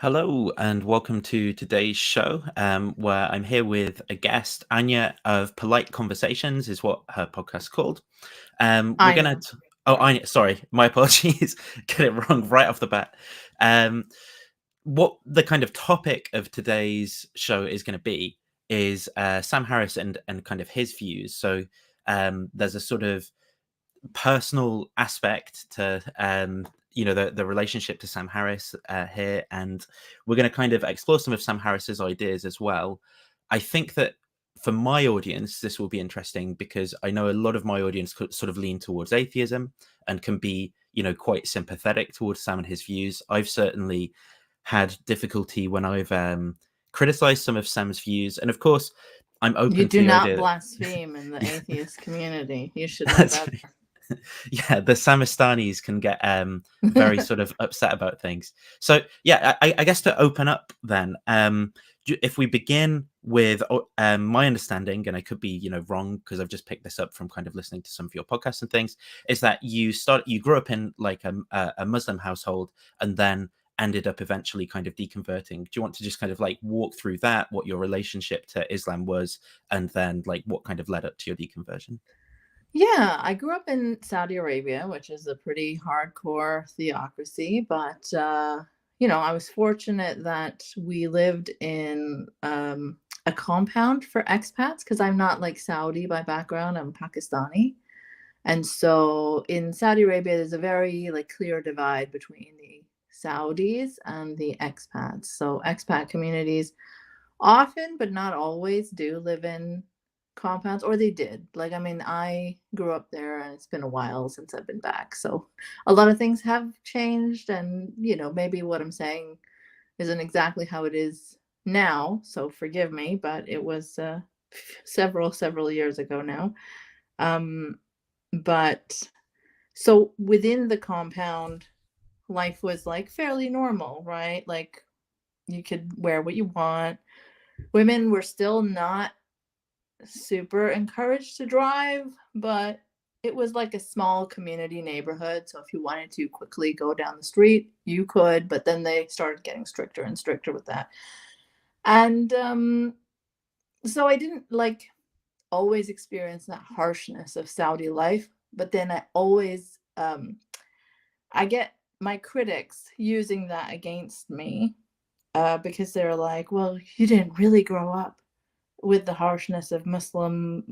Hello and welcome to today's show, where I'm here with a guest. Anya of Polite Conversations is what her podcast's called. We're gonna. Anya. Oh, Anya. Sorry, my apologies. Get it wrong right off the bat. Um, what the kind of topic of today's show is going to be is Sam Harris and kind of his views. So there's a sort of personal aspect to the relationship to Sam Harris here, and we're going to kind of explore some of Sam Harris's ideas as well. I think that for my audience, this will be interesting because I know a lot of my audience could sort of lean towards atheism and can be, quite sympathetic towards Sam and his views. I've certainly had difficulty when I've criticized some of Sam's views, and of course, I'm You open to do the not idea. blaspheme in the atheist community. You should know That's better. yeah, the Samistanis can get very sort of upset about things. So yeah, I guess to open up then, if we begin with my understanding, and I could be wrong because I've just picked this up from kind of listening to some of your podcasts and things, is that you grew up in like a Muslim household and then ended up eventually kind of deconverting. Do you want to just kind of like walk through that, what your relationship to Islam was, and then like what kind of led up to your deconversion? Yeah, I grew up in Saudi Arabia, which is a pretty hardcore theocracy, but I was fortunate that we lived in a compound for expats because I'm not like Saudi by background, I'm Pakistani. And so in Saudi Arabia, there's a very like clear divide between the Saudis and the expats. So expat communities often, but not always, do live in compounds, or they did. Like, I mean, I grew up there and it's been a while since I've been back. So a lot of things have changed. And, maybe what I'm saying isn't exactly how it is now. So forgive me, but it was several years ago now. But so within the compound, life was like fairly normal, right? Like you could wear what you want. Women were still not super encouraged to drive, but it was like a small community neighborhood. So if you wanted to quickly go down the street, you could, but then they started getting stricter and stricter with that. And so I didn't like always experience that harshness of Saudi life, but then I always I get my critics using that against me because they're like, well, you didn't really grow up with the harshness of Muslim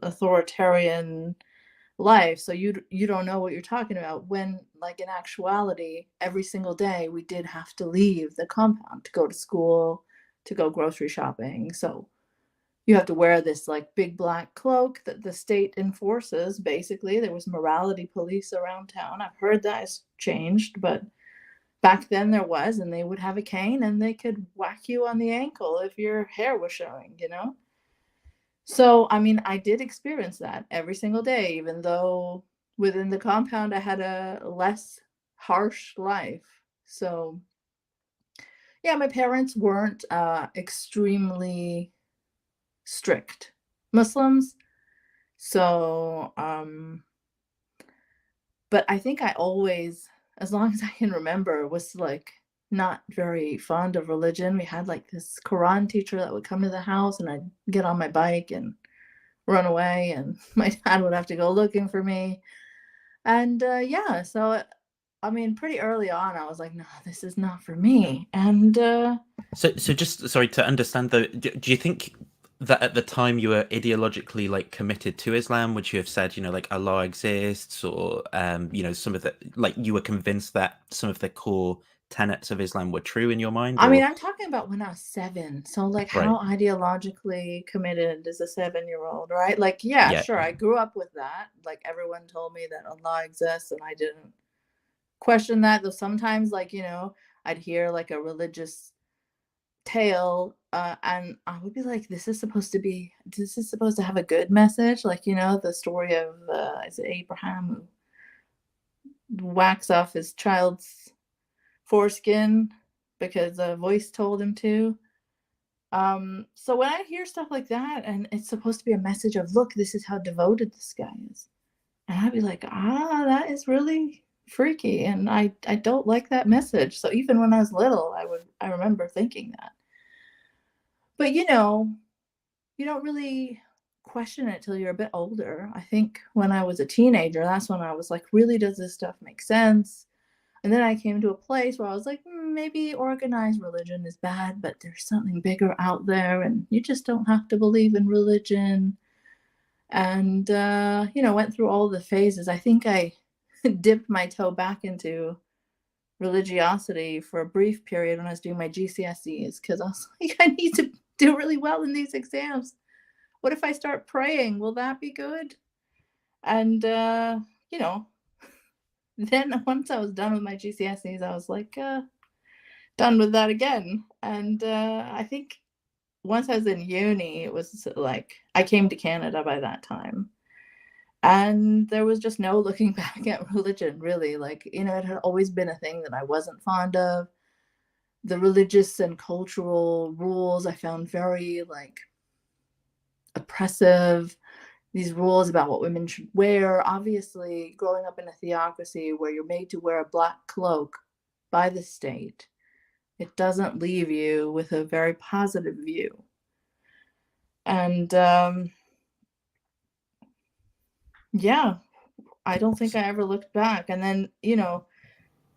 authoritarian life, so you don't know what you're talking about. When, like, in actuality, every single day we did have to leave the compound to go to school, to go grocery shopping. So you have to wear this like big black cloak that the state enforces. Basically, there was morality police around town. I've heard that has changed, but back then there was, and they would have a cane and they could whack you on the ankle if your hair was showing. So, I mean, I did experience that every single day, even though within the compound I had a less harsh life. So, yeah, my parents weren't extremely strict Muslims. So, but I think I always, as long as I can remember, was like not very fond of religion. We had like this Quran teacher that would come to the house and I'd get on my bike and run away, and my dad would have to go looking for me. And yeah, so I mean, pretty early on, I was like, no, this is not for me. And So just sorry to understand though, do you think that at the time you were ideologically like committed to Islam? Would you have said, like Allah exists, or some of the like you were convinced that some of the core tenets of Islam were true in your mind, I mean, or I'm talking about when I was 7. So, like, right? how ideologically committed is a 7-year-old, right? Like, yeah, Yeah, sure, I grew up with that. Like, everyone told me that Allah exists, and I didn't question that. Though sometimes, like, I'd hear like a religious tale, and I would be like, this is supposed to have a good message. Like, the story of, is it Abraham who whacks off his child's foreskin because a voice told him to. So when I hear stuff like that and it's supposed to be a message of, look, this is how devoted this guy is, and I'd be like, that is really freaky, and I don't like that message. So even when I was little, I remember thinking that. But you don't really question it till you're a bit older. I think when I was a teenager, that's when I was like, really, does this stuff make sense? And then I came to a place where I was like, maybe organized religion is bad, but there's something bigger out there, and you just don't have to believe in religion. And went through all the phases. I think I dipped my toe back into religiosity for a brief period when I was doing my GCSEs, because I was like, I need to do really well in these exams. What if I start praying? Will that be good? And then once I was done with my GCSEs, I was like, done with that again. And I think once I was in uni, it was like, I came to Canada by that time. And there was just no looking back at religion, really. Like, it had always been a thing that I wasn't fond of. The religious and cultural rules I found very, like, oppressive. These rules about what women should wear. Obviously, growing up in a theocracy where you're made to wear a black cloak by the state, it doesn't leave you with a very positive view. And yeah, I don't think I ever looked back. And then,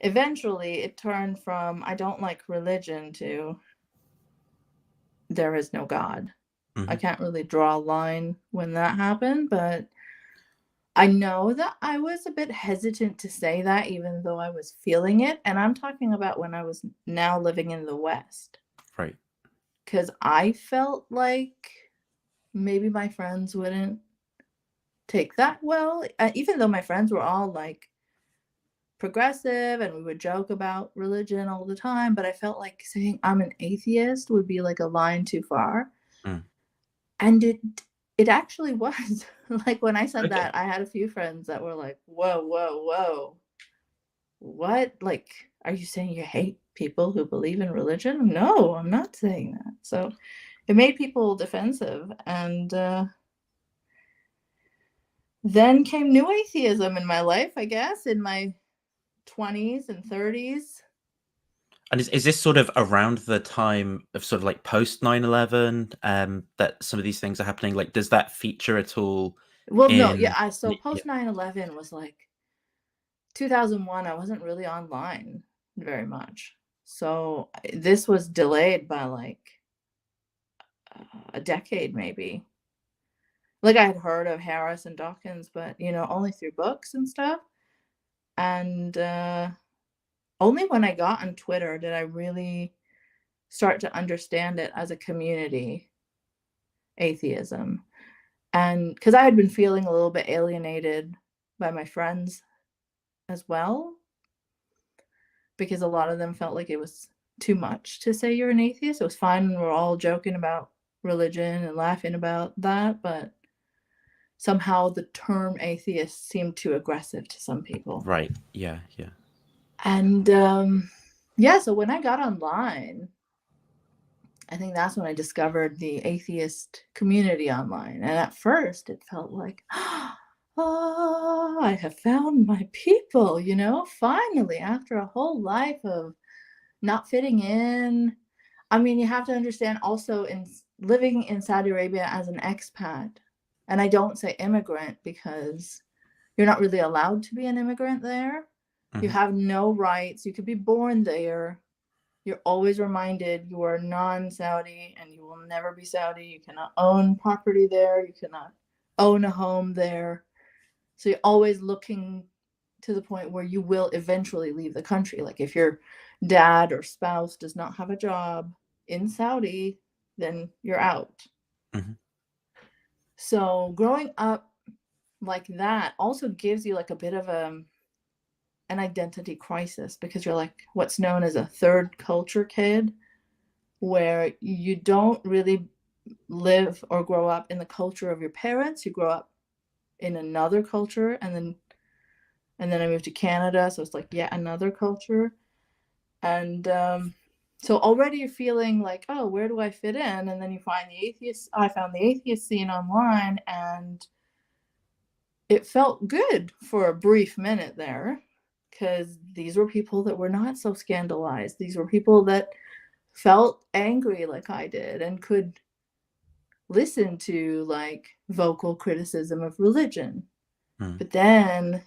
eventually it turned from I don't like religion to there is no God. I can't really draw a line when that happened, but I know that I was a bit hesitant to say that, even though I was feeling it. And I'm talking about when I was now living in the West. Right. Because I felt like maybe my friends wouldn't take that well, even though my friends were all like progressive and we would joke about religion all the time. But I felt like saying I'm an atheist would be like a line too far. And it actually was. Like, when I said that, I had a few friends that were like, whoa, what? Like, are you saying you hate people who believe in religion? No, I'm not saying that. So it made people defensive. And then came new atheism in my life, I guess, in my 20s and 30s. And is this sort of around the time of sort of like post 9/11 that some of these things are happening? Like, does that feature at all? Well, no, yeah. So post 9/11 was like 2001. I wasn't really online very much. So this was delayed by like a decade, maybe. Like, I had heard of Harris and Dawkins, but only through books and stuff. And only when I got on Twitter did I really start to understand it as a community, atheism. And because I had been feeling a little bit alienated by my friends as well, because a lot of them felt like it was too much to say you're an atheist. It was fine when we're all joking about religion and laughing about that, but somehow the term atheist seemed too aggressive to some people. Right. Yeah. And so when I got online, I think that's when I discovered the atheist community online. And at first it felt like, oh, I have found my people, finally, after a whole life of not fitting in. I mean, you have to understand also, in living in Saudi Arabia as an expat, and I don't say immigrant because you're not really allowed to be an immigrant there. You have no rights. You could be born there. You're always reminded you are non-Saudi and you will never be Saudi. You cannot own property there. You cannot own a home there. So you're always looking to the point where you will eventually leave the country. Like, if your dad or spouse does not have a job in Saudi, then you're out. So growing up like that also gives you like a bit of an identity crisis, because you're like what's known as a third culture kid, where you don't really live or grow up in the culture of your parents. You grow up in another culture, and then I moved to Canada, so it's like yet another culture. And so already you're feeling like, oh, where do I fit in? And then you find I found the atheist scene online, and it felt good for a brief minute there, because these were people that were not so scandalized. These were people that felt angry like I did and could listen to like vocal criticism of religion. Mm. But then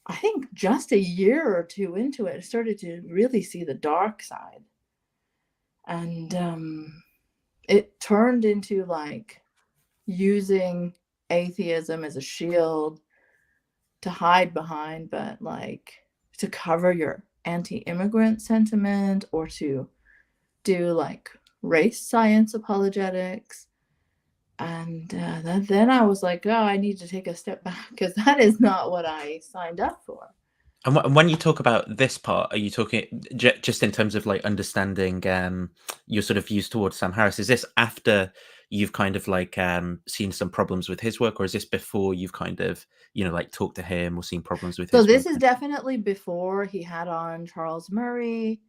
I think just a year or two into it, I started to really see the dark side. And it turned into like using atheism as a shield to hide behind, but like to cover your anti-immigrant sentiment or to do like race science apologetics. And then I was like, oh, I need to take a step back because that is not what I signed up for. And when you talk about this part, are you talking just in terms of like understanding your sort of views towards Sam Harris? Is this after you've kind of like seen some problems with his work, or is this before you've kind of, you know, like talked to him or seen problems with So his this work? is definitely before he had on Charles Murray,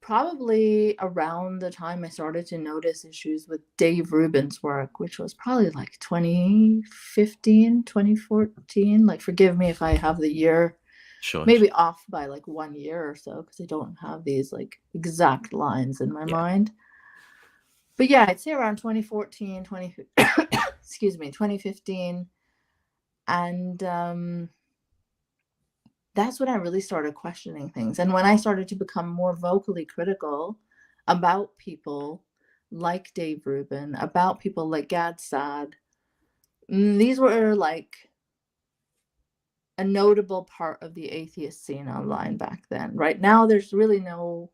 probably around the time I started to notice issues with Dave Rubin's work, which was probably like 2015, 2014. Like, forgive me if I have the year Sure. maybe off by like 1 year or so, because I don't have these like exact lines in my Yeah. mind. But yeah, I'd say around 2014, excuse me, 2015. And that's when I really started questioning things. And when I started to become more vocally critical about people like Dave Rubin, about people like Gad Saad, these were like a notable part of the atheist scene online back then. Right now, there's really no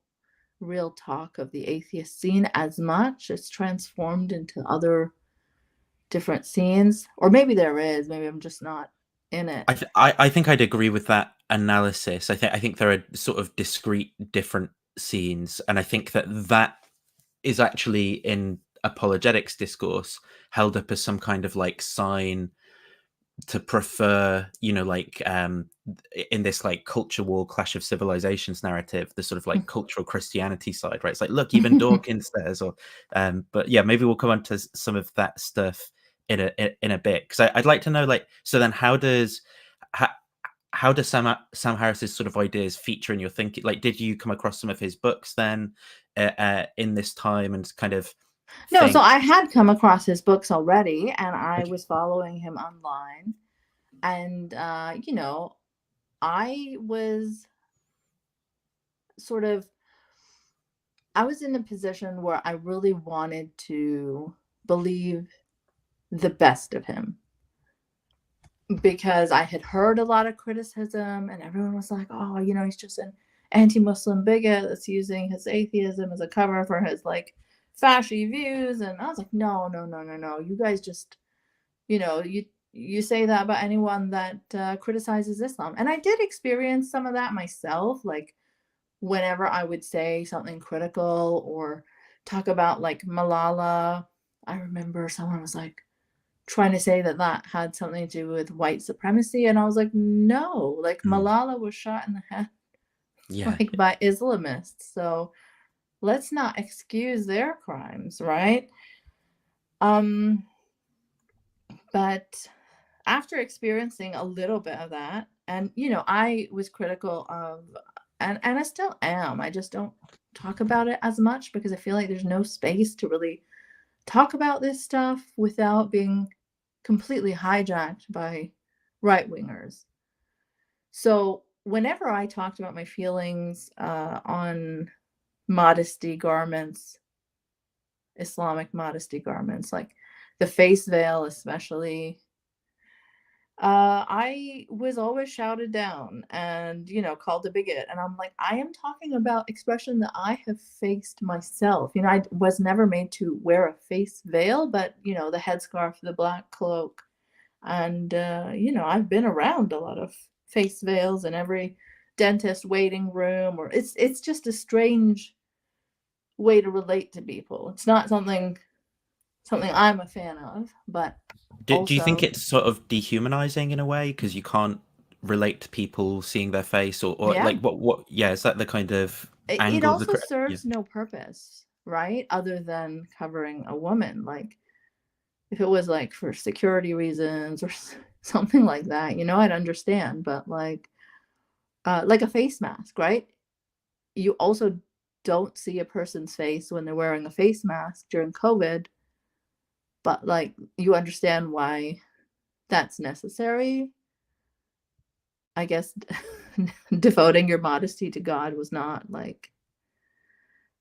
real talk of the atheist scene as much. It's transformed into other different scenes. Or maybe there is, maybe I'm just not in it. I think I'd agree with that analysis. I think there are sort of discrete different scenes, and I think that is actually in apologetics discourse held up as some kind of like sign to prefer, you know, like in this like culture war, clash of civilizations narrative, the sort of like cultural Christianity side, right? It's like, look, even Dawkins says, or but yeah, maybe we'll come on to some of that stuff in a bit, because I'd like to know, like, so then how does Sam Harris's sort of ideas feature in your thinking? Like, did you come across some of his books then in this time and kind of No, so think, I had come across his books already, and I okay, was following him online. And, you know, I was sort of, I was in a position where I really wanted to believe the best of him because I had heard a lot of criticism, and everyone was like, oh, you know, he's just an anti-Muslim bigot that's using his atheism as a cover for his like fashy views. And I was like, no, no, no, no, no. You guys just, you know, you say that about anyone that criticizes Islam. And I did experience some of that myself. Like, whenever I would say something critical or talk about like Malala, I remember someone was like trying to say that that had something to do with white supremacy. And I was like, no, like Malala was shot in the head yeah, like by Islamists. So let's not excuse their crimes, right? But after experiencing a little bit of that, and you know, I was critical of, and I still am. I just don't talk about it as much because I feel like there's no space to really talk about this stuff without being completely hijacked by right wingers. So whenever I talked about my feelings on modesty garments, Islamic modesty garments, like the face veil, especially, I was always shouted down and, you know, called a bigot. And I'm like, I am talking about expression that I have faced myself. You know, I was never made to wear a face veil, but, you know, the headscarf, the black cloak. And, you know, I've been around a lot of face veils in every dentist waiting room, or it's just a strange way to relate to people. It's not something I'm a fan of, but do you think also, it's sort of dehumanizing in a way because you can't relate to people seeing their face, or yeah. like what yeah, is that the kind of It angle also yeah, serves no purpose, right? Other than covering a woman. Like, if it was like for security reasons or something like that, you know, I'd understand. But like, like a face mask, right? You also don't see a person's face when they're wearing a face mask during COVID, but like you understand why that's necessary. I guess devoting your modesty to God was not like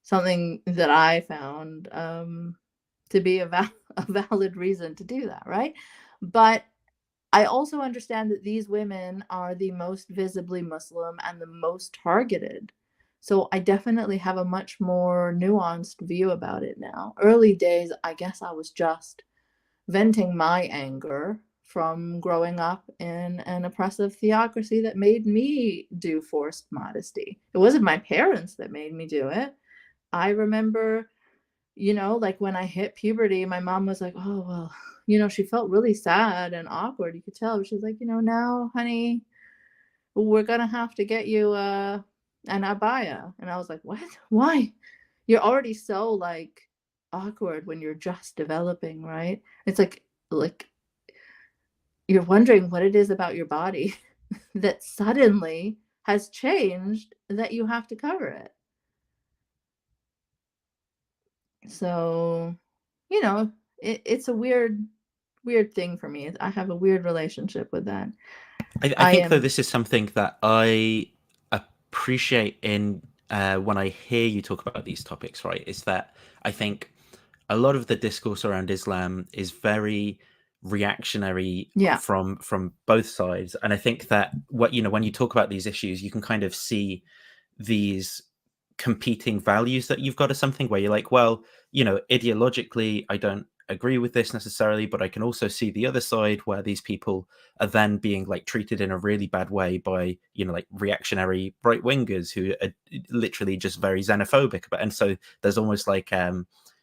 something that I found to be a valid reason to do that, right? But I also understand that these women are the most visibly Muslim and the most targeted. So I definitely have a much more nuanced view about it now. Early days, I guess I was just venting my anger from growing up in an oppressive theocracy that made me do forced modesty. It wasn't my parents that made me do it. I remember, like when I hit puberty, my mom was like, oh, well, she felt really sad and awkward. You could tell. She's like, now, honey, we're going to have to get you an abaya. And I was like, what? Why? You're already so like awkward when you're just developing, right? It's like you're wondering what it is about your body that suddenly has changed that you have to cover it. So, it's a weird thing for me. I have a weird relationship with that. I think though this is something that I appreciate in when I hear you talk about these topics, right? Is that I think a lot of the discourse around Islam is very reactionary Yeah. from both sides, and I think that when you talk about these issues, you can kind of see these competing values that you've got, or something where you're like, well, ideologically I don't agree with this necessarily, but I can also see the other side where these people are then being like treated in a really bad way by like reactionary right wingers who are literally just very xenophobic and so there's almost like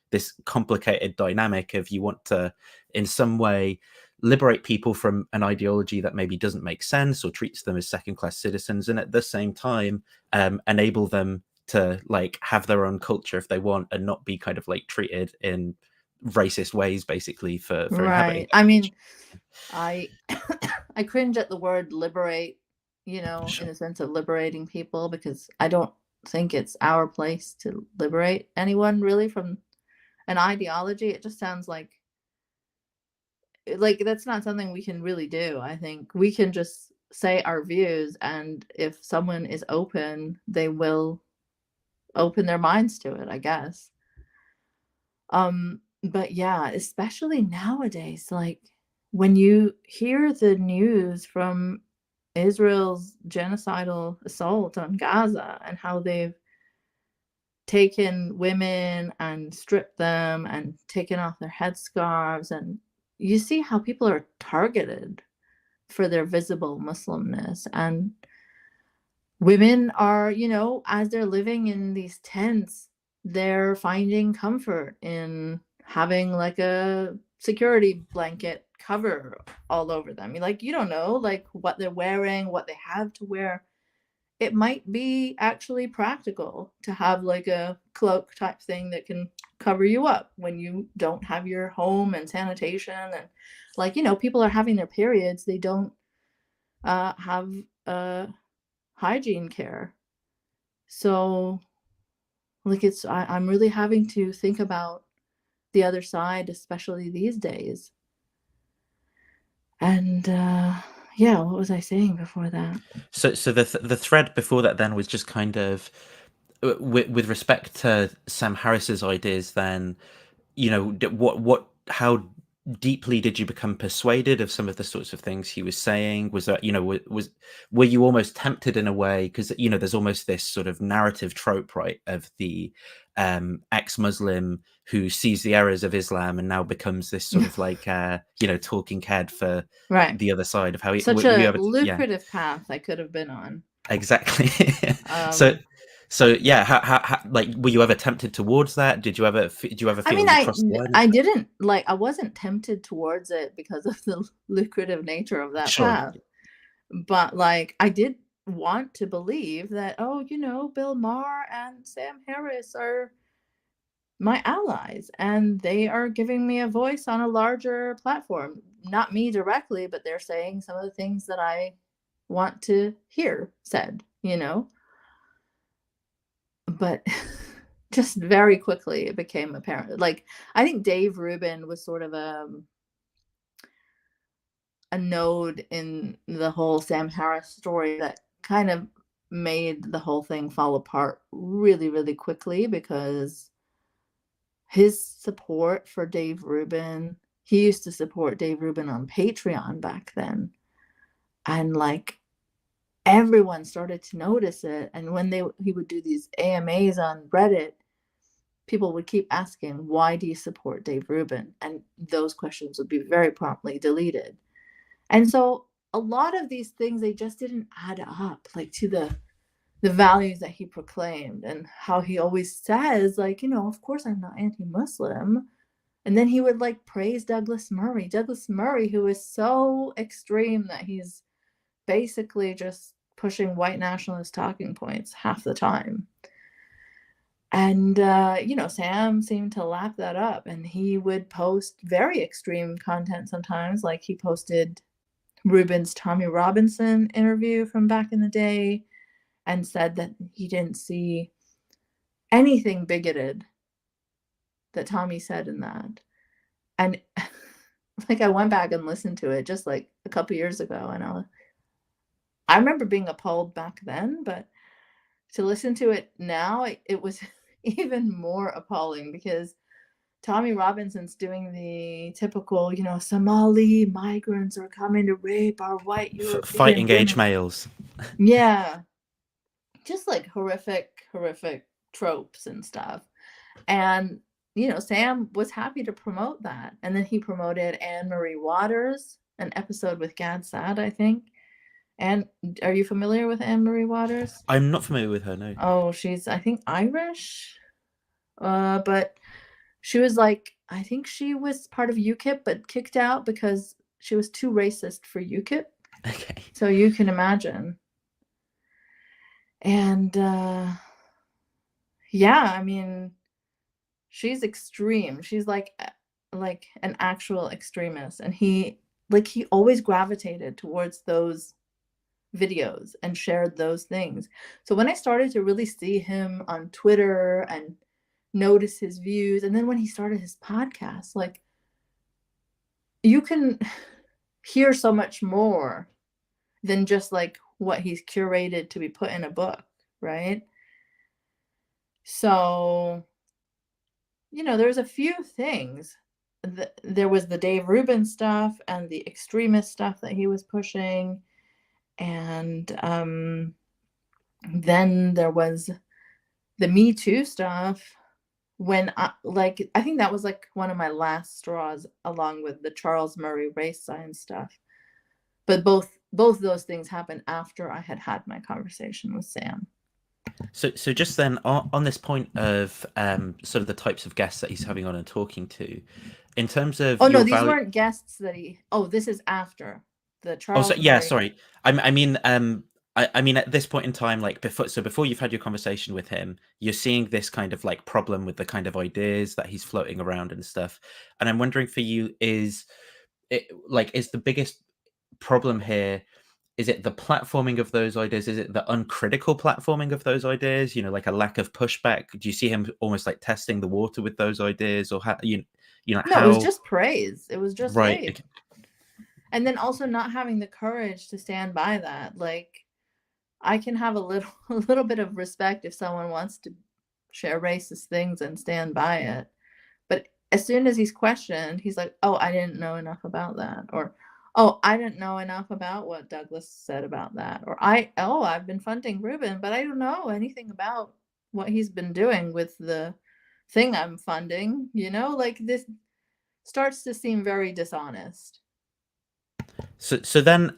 this complicated dynamic of you want to in some way liberate people from an ideology that maybe doesn't make sense or treats them as second-class citizens, and at the same time enable them to like have their own culture if they want and not be kind of like treated in racist ways basically for inhabiting. Right. I mean, I I cringe at the word liberate, in the sense of liberating people, because I don't think it's our place to liberate anyone really from an ideology. It just sounds like that's not something we can really do. I think we can just say our views, and if someone is open, they will open their minds to it, I guess. But yeah, especially nowadays, like when you hear the news from Israel's genocidal assault on Gaza and how they've taken women and stripped them and taken off their headscarves, and you see how people are targeted for their visible Muslimness, and women are, as they're living in these tents, they're finding comfort in having like a security blanket cover all over them. You don't know like what they're wearing, what they have to wear. It might be actually practical to have like a cloak type thing that can cover you up when you don't have your home and sanitation, and people are having their periods, they don't have hygiene care. So like I'm really having to think about the other side, especially these days. And yeah, what was I saying before that? So the thread before that then was just kind of with respect to Sam Harris's ideas. Then how deeply did you become persuaded of some of the sorts of things he was saying? Was that were you almost tempted in a way, because there's almost this sort of narrative trope, right, of the ex-Muslim who sees the errors of Islam and now becomes this sort of like talking head for right the other side of how such were you a ever, lucrative path I could have been on. exactly. So yeah, how like were you ever tempted towards that? Did you ever feel you crossed the line? I didn't I wasn't tempted towards it because of the lucrative nature of that Sure. path, but like I did want to believe that, Bill Maher and Sam Harris are my allies and they are giving me a voice on a larger platform. Not me directly, but they're saying some of the things that I want to hear said, you know? But just very quickly it became apparent. Like, I think Dave Rubin was sort of a node in the whole Sam Harris story that kind of made the whole thing fall apart really, really quickly, because his support for Dave Rubin, he used to support Dave Rubin on Patreon back then. And like everyone started to notice it. And when he would do these AMAs on Reddit, people would keep asking, why do you support Dave Rubin? And those questions would be very promptly deleted. And so a lot of these things, they just didn't add up, like, to the values that he proclaimed, and how he always says, like, of course I'm not anti-Muslim. And then he would like praise Douglas Murray, who is so extreme that he's basically just pushing white nationalist talking points half the time. And, Sam seemed to lap that up, and he would post very extreme content sometimes. Like, he posted Rubin's Tommy Robinson interview from back in the day and said that he didn't see anything bigoted that Tommy said in that. And like, I went back and listened to it just like a couple years ago, and I remember being appalled back then, but to listen to it now, it was even more appalling, because Tommy Robinson's doing the typical, Somali migrants are coming to rape our white European Fighting age women. males. Yeah. Just like horrific tropes and stuff. And, Sam was happy to promote that. And then he promoted Anne Marie Waters, an episode with Gad Saad, I think. And are you familiar with Anne Marie Waters? I'm not familiar with her, no. Oh, she's, I think, Irish. But she was like, I think she was part of UKIP, but kicked out because she was too racist for UKIP. Okay. So you can imagine. And yeah, I mean, she's extreme. She's like an actual extremist. And he always gravitated towards those videos and shared those things. So when I started to really see him on Twitter and notice his views, and then when he started his podcast, like, you can hear so much more than just like what he's curated to be put in a book, right? So, there's a few things. There was the Dave Rubin stuff and the extremist stuff that he was pushing. And then there was the Me Too stuff, when I think that was like one of my last straws, along with the Charles Murray race science stuff. But both those things happened after I had my conversation with Sam. So just then on this point of sort of the types of guests that he's having on and talking to, in terms of These weren't guests that this is after the Charles Murray. Yeah, sorry. I mean at this point in time, like before you've had your conversation with him, you're seeing this kind of like problem with the kind of ideas that he's floating around and stuff. And I'm wondering for you, is the biggest problem here, is it the platforming of those ideas? Is it the uncritical platforming of those ideas? Like a lack of pushback? Do you see him almost like testing the water with those ideas, or how No, it was just praise. It was just right. hate. And then also not having the courage to stand by that. Like, I can have a little bit of respect if someone wants to share racist things and stand by it. But as soon as he's questioned, he's like, oh, I didn't know enough about that. Or, oh, I didn't know enough about what Douglas said about that. Or, I've been funding Rubin, but I don't know anything about what he's been doing with the thing I'm funding. Like, this starts to seem very dishonest. So then,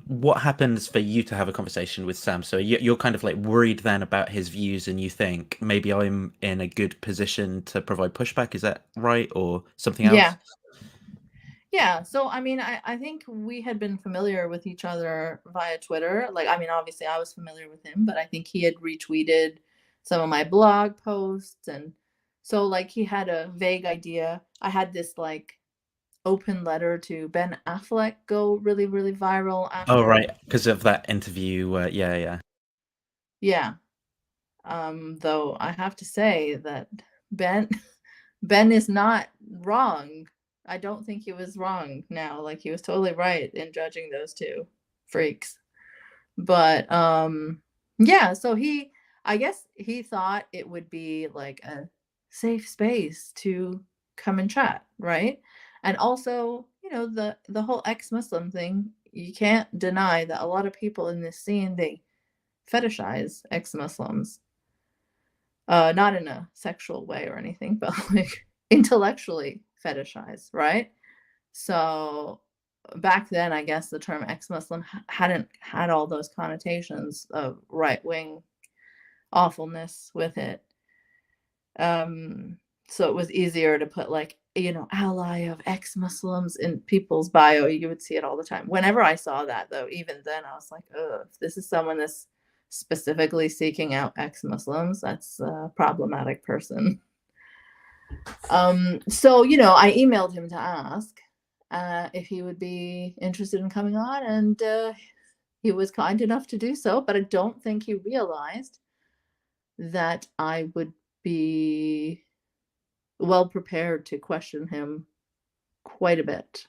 what happens for you to have a conversation with Sam? So you're kind of like worried then about his views, and you think maybe I'm in a good position to provide pushback. Is that right, or something else? Yeah. So, I mean, I think we had been familiar with each other via Twitter. Like, I mean, obviously I was familiar with him, but I think he had retweeted some of my blog posts. And so, like, he had a vague idea. I had this like open letter to Ben Affleck go really, really viral after. Oh, right, because of that interview. Yeah. Yeah. Though I have to say that Ben Ben is not wrong. I don't think he was wrong now. Like, he was totally right in judging those two freaks. But yeah, so I guess he thought it would be like a safe space to come and chat, right? And also, the whole ex-Muslim thing, you can't deny that a lot of people in this scene, they fetishize ex-Muslims. Not in a sexual way or anything, but like intellectually fetishize, right? So back then, I guess the term ex-Muslim hadn't had all those connotations of right-wing awfulness with it. So it was easier to put like, ally of ex-Muslims in people's bio. You would see it all the time. Whenever I saw that, though, even then I was like, oh, if this is someone that's specifically seeking out ex-Muslims, that's a problematic person. So, I emailed him to ask if he would be interested in coming on, and he was kind enough to do so, but I don't think he realized that I would be well prepared to question him quite a bit.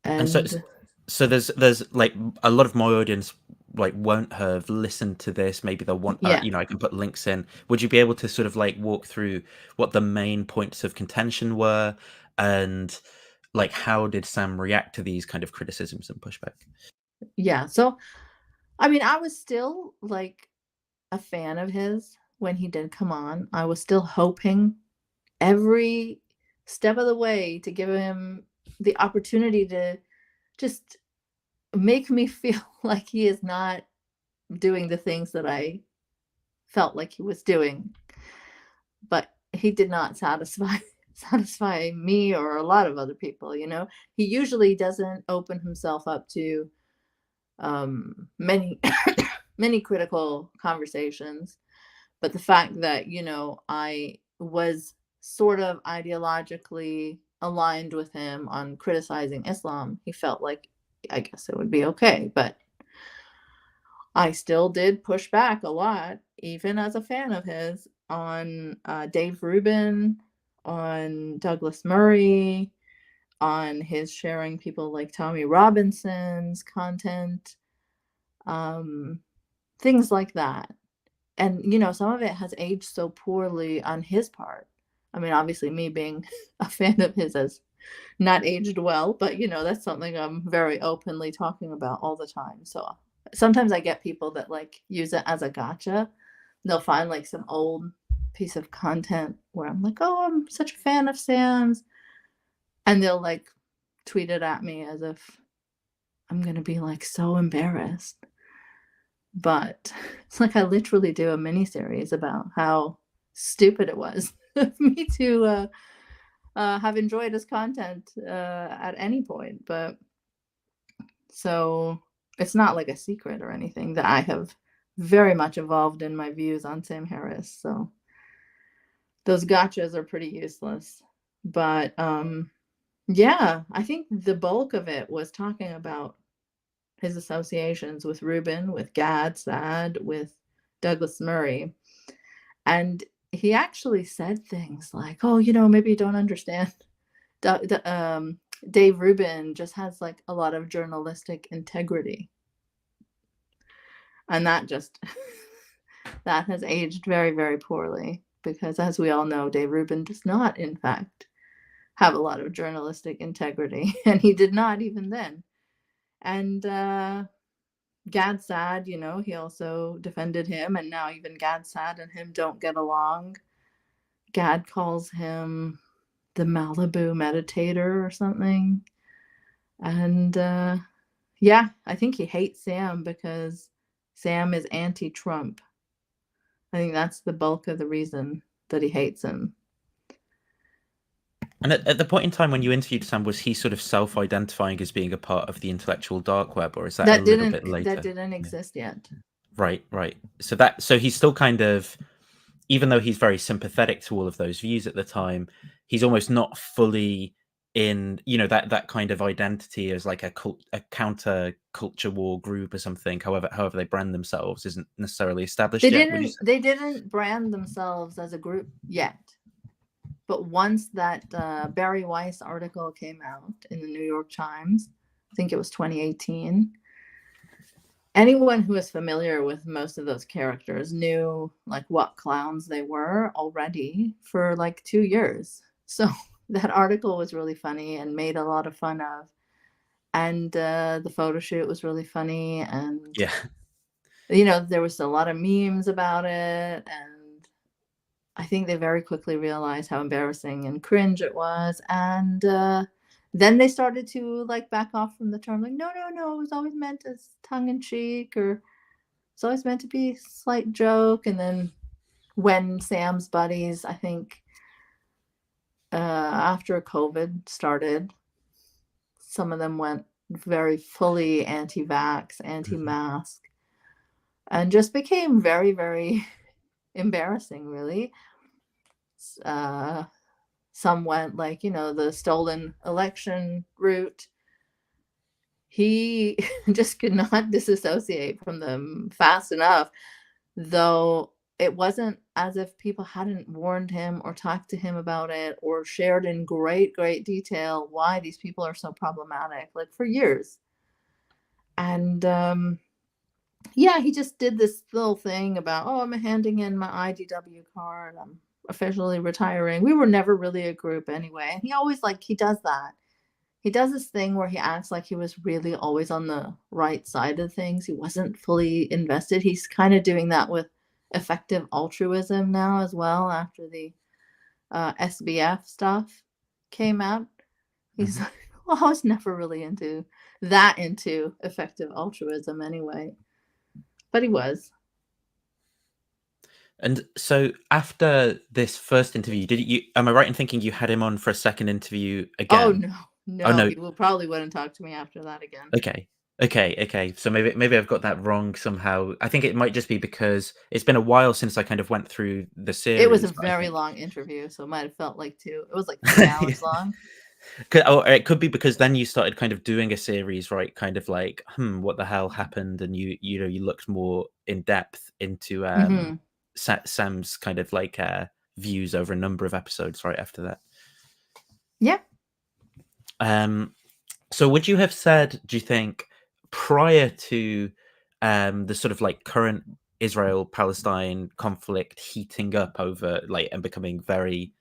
And so there's like a lot of my audience like won't have listened to this. Maybe they'll want, yeah. I can put links in. Would you be able to sort of like walk through what the main points of contention were, and like how did Sam react to these kind of criticisms and pushback? Yeah. So, I mean, I was still like a fan of his when he did come on. I was still hoping every step of the way to give him the opportunity to just make me feel like he is not doing the things that I felt like he was doing. But he did not satisfy me or a lot of other people. He usually doesn't open himself up to many many critical conversations. But the fact that I was sort of ideologically aligned with him on criticizing Islam, he felt like, I guess, it would be okay. But I still did push back a lot, even as a fan of his, on Dave Rubin, on Douglas Murray, on his sharing people like Tommy Robinson's content, things like that. And, some of it has aged so poorly on his part. I mean, obviously, me being a fan of his has not aged well, but, that's something I'm very openly talking about all the time. So sometimes I get people that like use it as a gotcha. They'll find like some old piece of content where I'm like, oh, I'm such a fan of Sam's. And they'll like tweet it at me as if I'm going to be like so embarrassed. But it's like I literally do a mini series about how stupid it was of me to have enjoyed his content at any point. But so it's not like a secret or anything that I have very much evolved in my views on Sam Harris. So those gotchas are pretty useless. But yeah, I think the bulk of it was talking about his associations with Rubin, with Gad Saad, with Douglas Murray. And he actually said things like, oh, maybe you don't understand. Dave Rubin just has like a lot of journalistic integrity. And that that has aged very, very poorly, because as we all know, Dave Rubin does not, in fact, have a lot of journalistic integrity. And he did not even then. And Gad Saad, he also defended him, and now even Gad Saad and him don't get along. Gad calls him the Malibu meditator or something. And yeah, I think he hates Sam because Sam is anti-Trump. I think that's the bulk of the reason that he hates him. And at the point in time when you interviewed Sam, was he sort of self-identifying as being a part of the intellectual dark web, or is that a little bit later? That didn't exist yet. Right. So he's still kind of, even though he's very sympathetic to all of those views at the time, he's almost not fully in, you know, that kind of identity as like a counter culture war group or something, however they brand themselves, isn't necessarily established yet, would you say? They didn't brand themselves as a group yet. But once that Barry Weiss article came out in the New York Times, I think it was 2018, anyone who is familiar with most of those characters knew like what clowns they were already for like 2 years. So that article was really funny and made a lot of fun of. And the photo shoot was really funny. And, Yeah. you know, there was a lot of memes about it. And I think they very quickly realized how embarrassing and cringe it was. And then they started to like back off from the term, like, no, it was always meant as tongue in cheek, or it's always meant to be a slight joke. And then when Sam's buddies, I think after COVID started, some of them went very fully anti-vax, anti-mask, and just became very, very embarrassing, really. Some went like, you know, the stolen election route. He just could not disassociate from them fast enough, though it wasn't as if people hadn't warned him or talked to him about it or shared in great, great detail why these people are so problematic, like for years. And yeah, he just did this little thing about, oh, I'm handing in my IDW card, I'm officially retiring. We were never really a group anyway. And he always he does that. He does this thing where he acts like he was really always on the right side of things. He wasn't fully invested. He's kind of doing that with effective altruism now as well, after the SBF stuff came out. He's like, well, I was never really into effective altruism anyway. But he was. And so after this first interview, am I right in thinking you had him on for a second interview again? Oh no, he probably wouldn't talk to me after that again. Okay. So maybe I've got that wrong somehow. I think it might just be because it's been a while since I kind of went through the series. It was a very long interview, so it might have felt like 2. It was like 3 hours long. Or it could be because then you started kind of doing a series, right? Kind of like, what the hell happened? And you looked more in depth into Sam's kind of like views over a number of episodes right after that. Yeah. So would you have said, do you think, prior to the sort of like current Israel-Palestine conflict heating up over and becoming very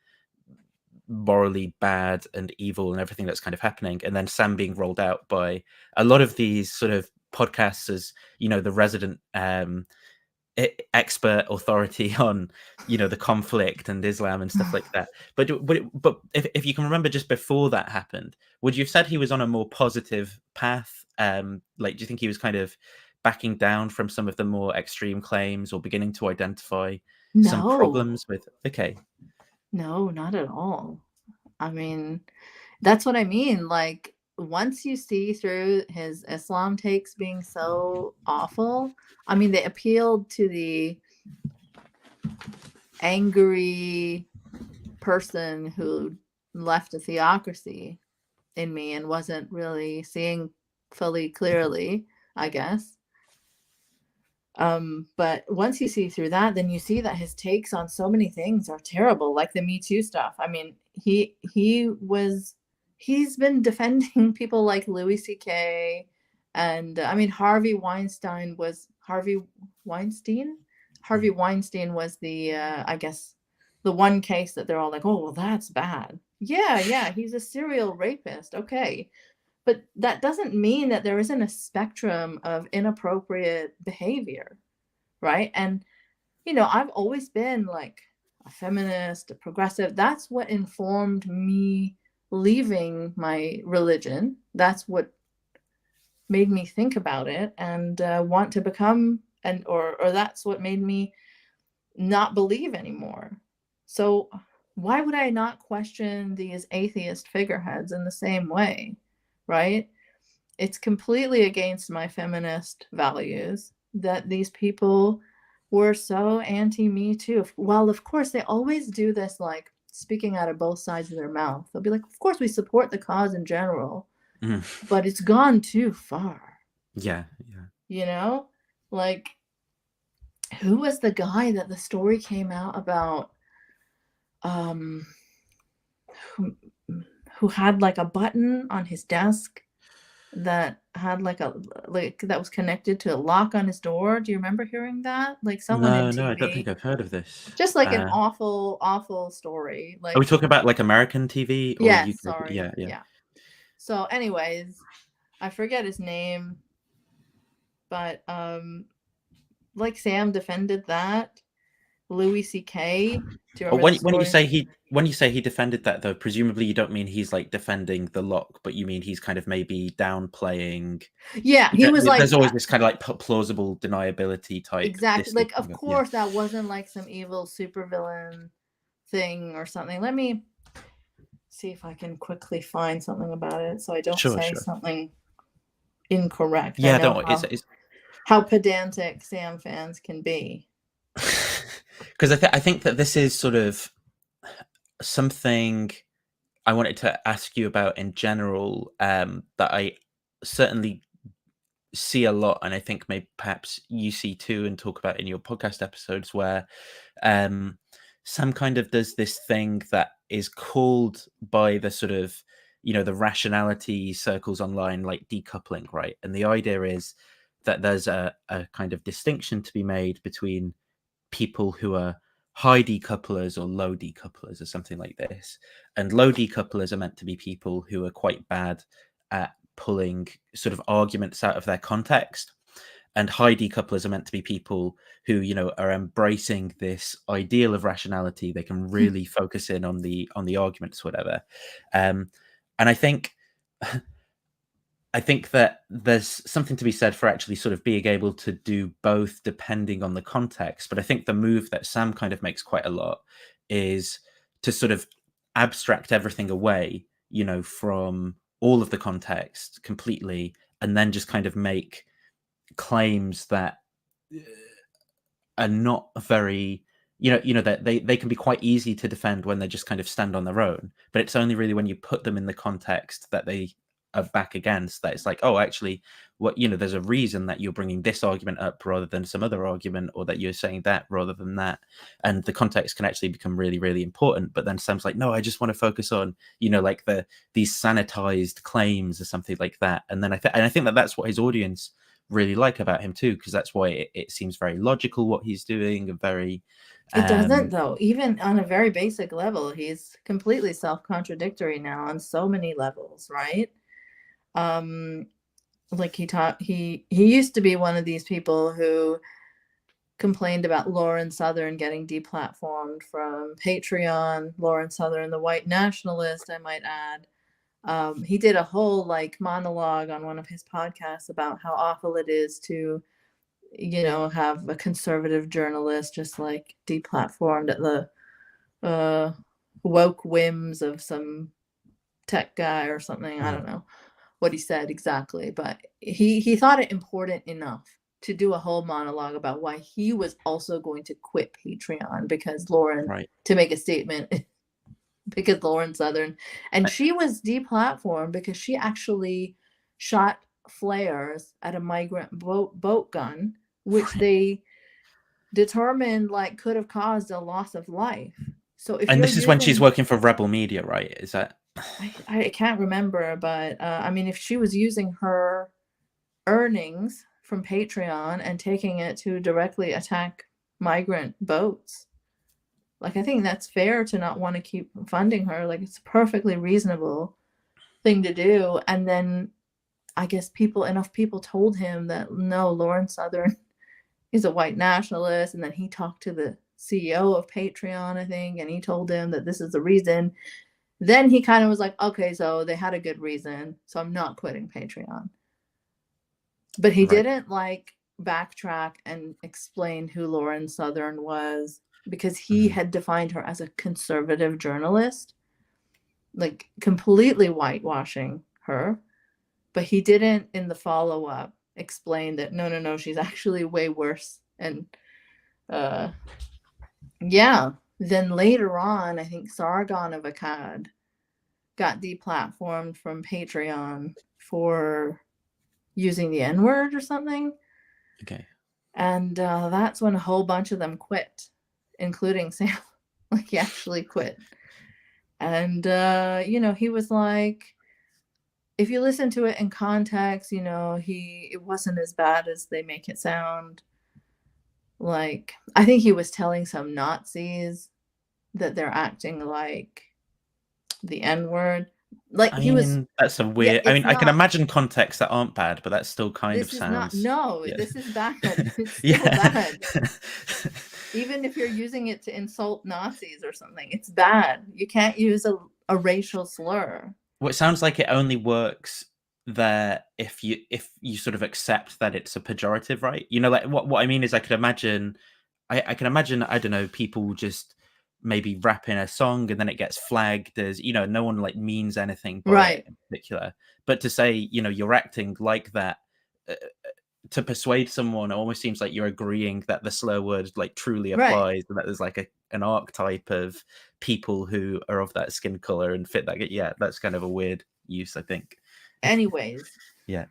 morally bad and evil and everything that's kind of happening, and then Sam being rolled out by a lot of these sort of podcasts as, you know, the resident expert authority on, you know, the conflict and Islam and stuff like that, but if you can remember, just before that happened, would you have said he was on a more positive path? Do you think he was kind of backing down from some of the more extreme claims, or beginning to identify some problems with? No, not at all. I mean, that's what I mean. Like, once you see through his Islam takes being so awful, I mean, they appealed to the angry person who left a theocracy in me and wasn't really seeing fully clearly, I guess. But once you see through that, then you see that his takes on so many things are terrible, like the Me Too stuff. I mean, he's been defending people like Louis C.K. and I mean, Harvey Weinstein was the I guess the one case that they're all like, oh, well, that's bad. Yeah, he's a serial rapist. Okay. But that doesn't mean that there isn't a spectrum of inappropriate behavior, right? And, you know, I've always been like a feminist, a progressive. That's what informed me leaving my religion. That's what made me think about it and want to become, or that's what made me not believe anymore. So why would I not question these atheist figureheads in the same way? Right? It's completely against my feminist values that these people were so anti-Me Too. Well, of course, they always do this like speaking out of both sides of their mouth. They'll be like, of course we support the cause in general, but it's gone too far. Yeah. You know, like, who was the guy that the story came out about, who had like a button on his desk that had like that was connected to a lock on his door? Do you remember hearing that? Like, someone in No, I don't think TV. I've heard of this. Just like an awful story. Are we Like, talking about like American TV or yes, UK? sorry. Yeah. So anyways, I forget his name, but like, Sam defended that. Louis C.K. Do you remember the When story? you say he defended that, though, presumably you don't mean he's like defending the lock, but you mean he's kind of maybe downplaying. Yeah, he was like, There's always this kind of like plausible deniability type exactly. Like, distancing of course, that wasn't like some evil supervillain thing or something. Let me see if I can quickly find something about it so I don't say something incorrect. Yeah, I know don't. how pedantic Sam fans can be. Because I think that this is sort of something I wanted to ask you about in general, that I certainly see a lot, and I think maybe perhaps you see too, and talk about in your podcast episodes, where Sam kind of does this thing that is called by the sort of, the rationality circles online, like decoupling, right? And the idea is that there's a kind of distinction to be made between people who are high decouplers or low decouplers or something like this. And low decouplers are meant to be people who are quite bad at pulling sort of arguments out of their context. And high decouplers are meant to be people who, are embracing this ideal of rationality. They can really focus in on the arguments, whatever. And I think that there's something to be said for actually sort of being able to do both depending on the context. But I think the move that Sam kind of makes quite a lot is to sort of abstract everything away, from all of the context completely, and then just kind of make claims that are not very, that they can be quite easy to defend when they just kind of stand on their own. But it's only really when you put them in the context that they are back against that it's like, oh, actually, there's a reason that you're bringing this argument up rather than some other argument, or that you're saying that rather than that, and the context can actually become really, really important. But then Sam's like, no, I just want to focus on, like these sanitized claims or something like that. And then I think that that's what his audience really like about him too, because that's why it seems very logical what he's doing, and very it doesn't, though. Even on a very basic level, he's completely self-contradictory now on so many levels, right? Like, he used to be one of these people who complained about Lauren Southern getting deplatformed from Patreon. Lauren Southern, the white nationalist, I might add. He did a whole like monologue on one of his podcasts about how awful it is to, have a conservative journalist just like deplatformed at the woke whims of some tech guy or something. I don't know what he said exactly, but he thought it important enough to do a whole monologue about why he was also going to quit Patreon because to make a statement because Lauren Southern, and she was deplatformed because she actually shot flares at a migrant boat gun, which they determined like could have caused a loss of life. So and this is when she's working for Rebel Media, right? Is that? I can't remember, but I mean, if she was using her earnings from Patreon and taking it to directly attack migrant boats, like, I think that's fair to not want to keep funding her. Like, it's a perfectly reasonable thing to do. And then I guess enough people told him that no, Lauren Southern is a white nationalist. And then he talked to the CEO of Patreon, I think, and he told him that this is the reason. Then he kind of was like, okay, so they had a good reason, so I'm not quitting Patreon. But he didn't like backtrack and explain who Lauren Southern was, because he had defined her as a conservative journalist, like completely whitewashing her. But he didn't, in the follow-up, explain that no, she's actually way worse. And yeah, Then later on, I think Sargon of Akkad got deplatformed from Patreon for using the N-word or something. Okay. And that's when a whole bunch of them quit, including Sam. Like, he actually quit. And, he was like, if you listen to it in context, it wasn't as bad as they make it sound. Like, I think he was telling some Nazis that they're acting like the N-word. Like, I he was, mean, that's a yeah, weird. I it's mean, I can not, imagine contexts that aren't bad, but that still kind of this is not, sounds. no, Yeah. this is bad. It's still Yeah. bad. Even if you're using it to insult Nazis or something, it's bad. You can't use a racial slur. Well, it sounds like it only works there if you sort of accept that it's a pejorative, right? Like what I mean is, I can imagine, I don't know, people just maybe rapping a song and then it gets flagged as, no one like means anything by Right. it in particular. But to say, you're acting like that, to persuade someone, it almost seems like you're agreeing that the slur word like truly applies, and that there's like an archetype of people who are of that skin color and fit that. Yeah, that's kind of a weird use, I think. Anyways. Yeah.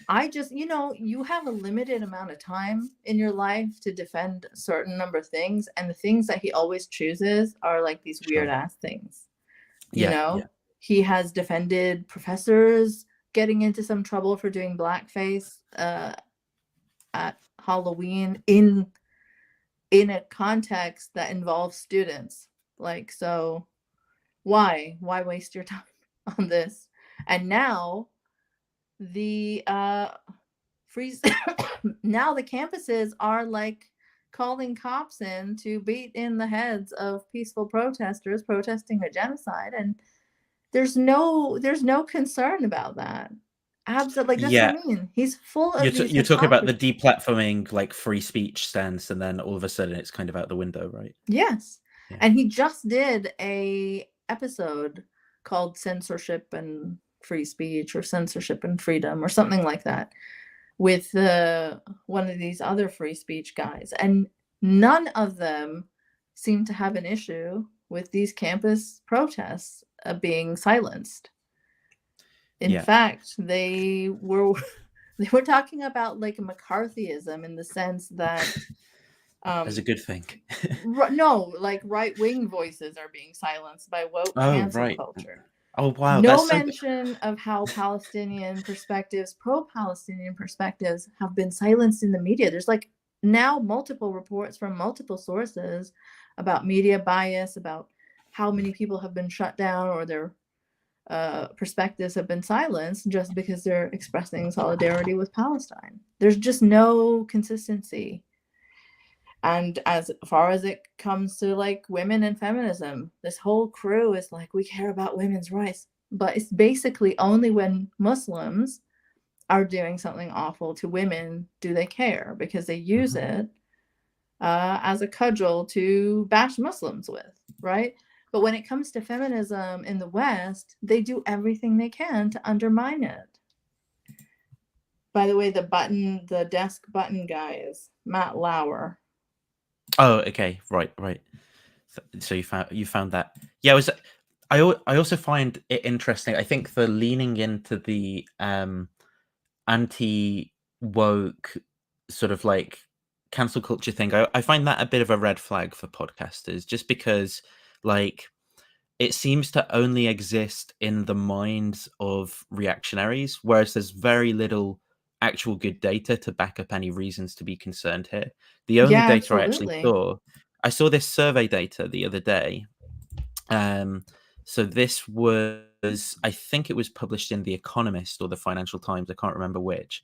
I just, you have a limited amount of time in your life to defend a certain number of things. And the things that he always chooses are like these weird ass things. Yeah. He has defended professors getting into some trouble for doing blackface at Halloween in a context that involves students. Like, so why waste your time on this? And now the now the campuses are like calling cops in to beat in the heads of peaceful protesters protesting a genocide, and there's no concern about that. Absolutely. Like, that's what I mean. He's full of these You're talking about the hypocrisy. deplatforming, like free speech stance, and then all of a sudden it's kind of out the window, right? Yes. Yeah. And he just did a episode called Censorship and Free Speech, or Censorship and Freedom, or something like that, with one of these other free speech guys. And none of them seem to have an issue with these campus protests being silenced. In fact, they were talking about like McCarthyism in the sense that as a good thing. No, like right-wing voices are being silenced by woke cancel culture. Oh wow! No mention of how Palestinian perspectives, pro-Palestinian perspectives, have been silenced in the media. There's like now multiple reports from multiple sources about media bias, about how many people have been shut down or their perspectives have been silenced just because they're expressing solidarity with Palestine. There's just no consistency. And as far as it comes to like women and feminism, this whole crew is like, we care about women's rights. But it's basically only when Muslims are doing something awful to women do they care, because they use it as a cudgel to bash Muslims with, right? But when it comes to feminism in the West, they do everything they can to undermine it. By the way, the desk button guy is Matt Lauer. Oh, okay, right. So you found that. Yeah, I also find it interesting. I think the leaning into the anti-woke sort of like cancel culture thing, I find that a bit of a red flag for podcasters, just because like it seems to only exist in the minds of reactionaries, whereas there's very little actual good data to back up any reasons to be concerned here. The only data Absolutely. I saw this survey data the other day. So this was, I think it was published in The Economist or the Financial Times, I can't remember which.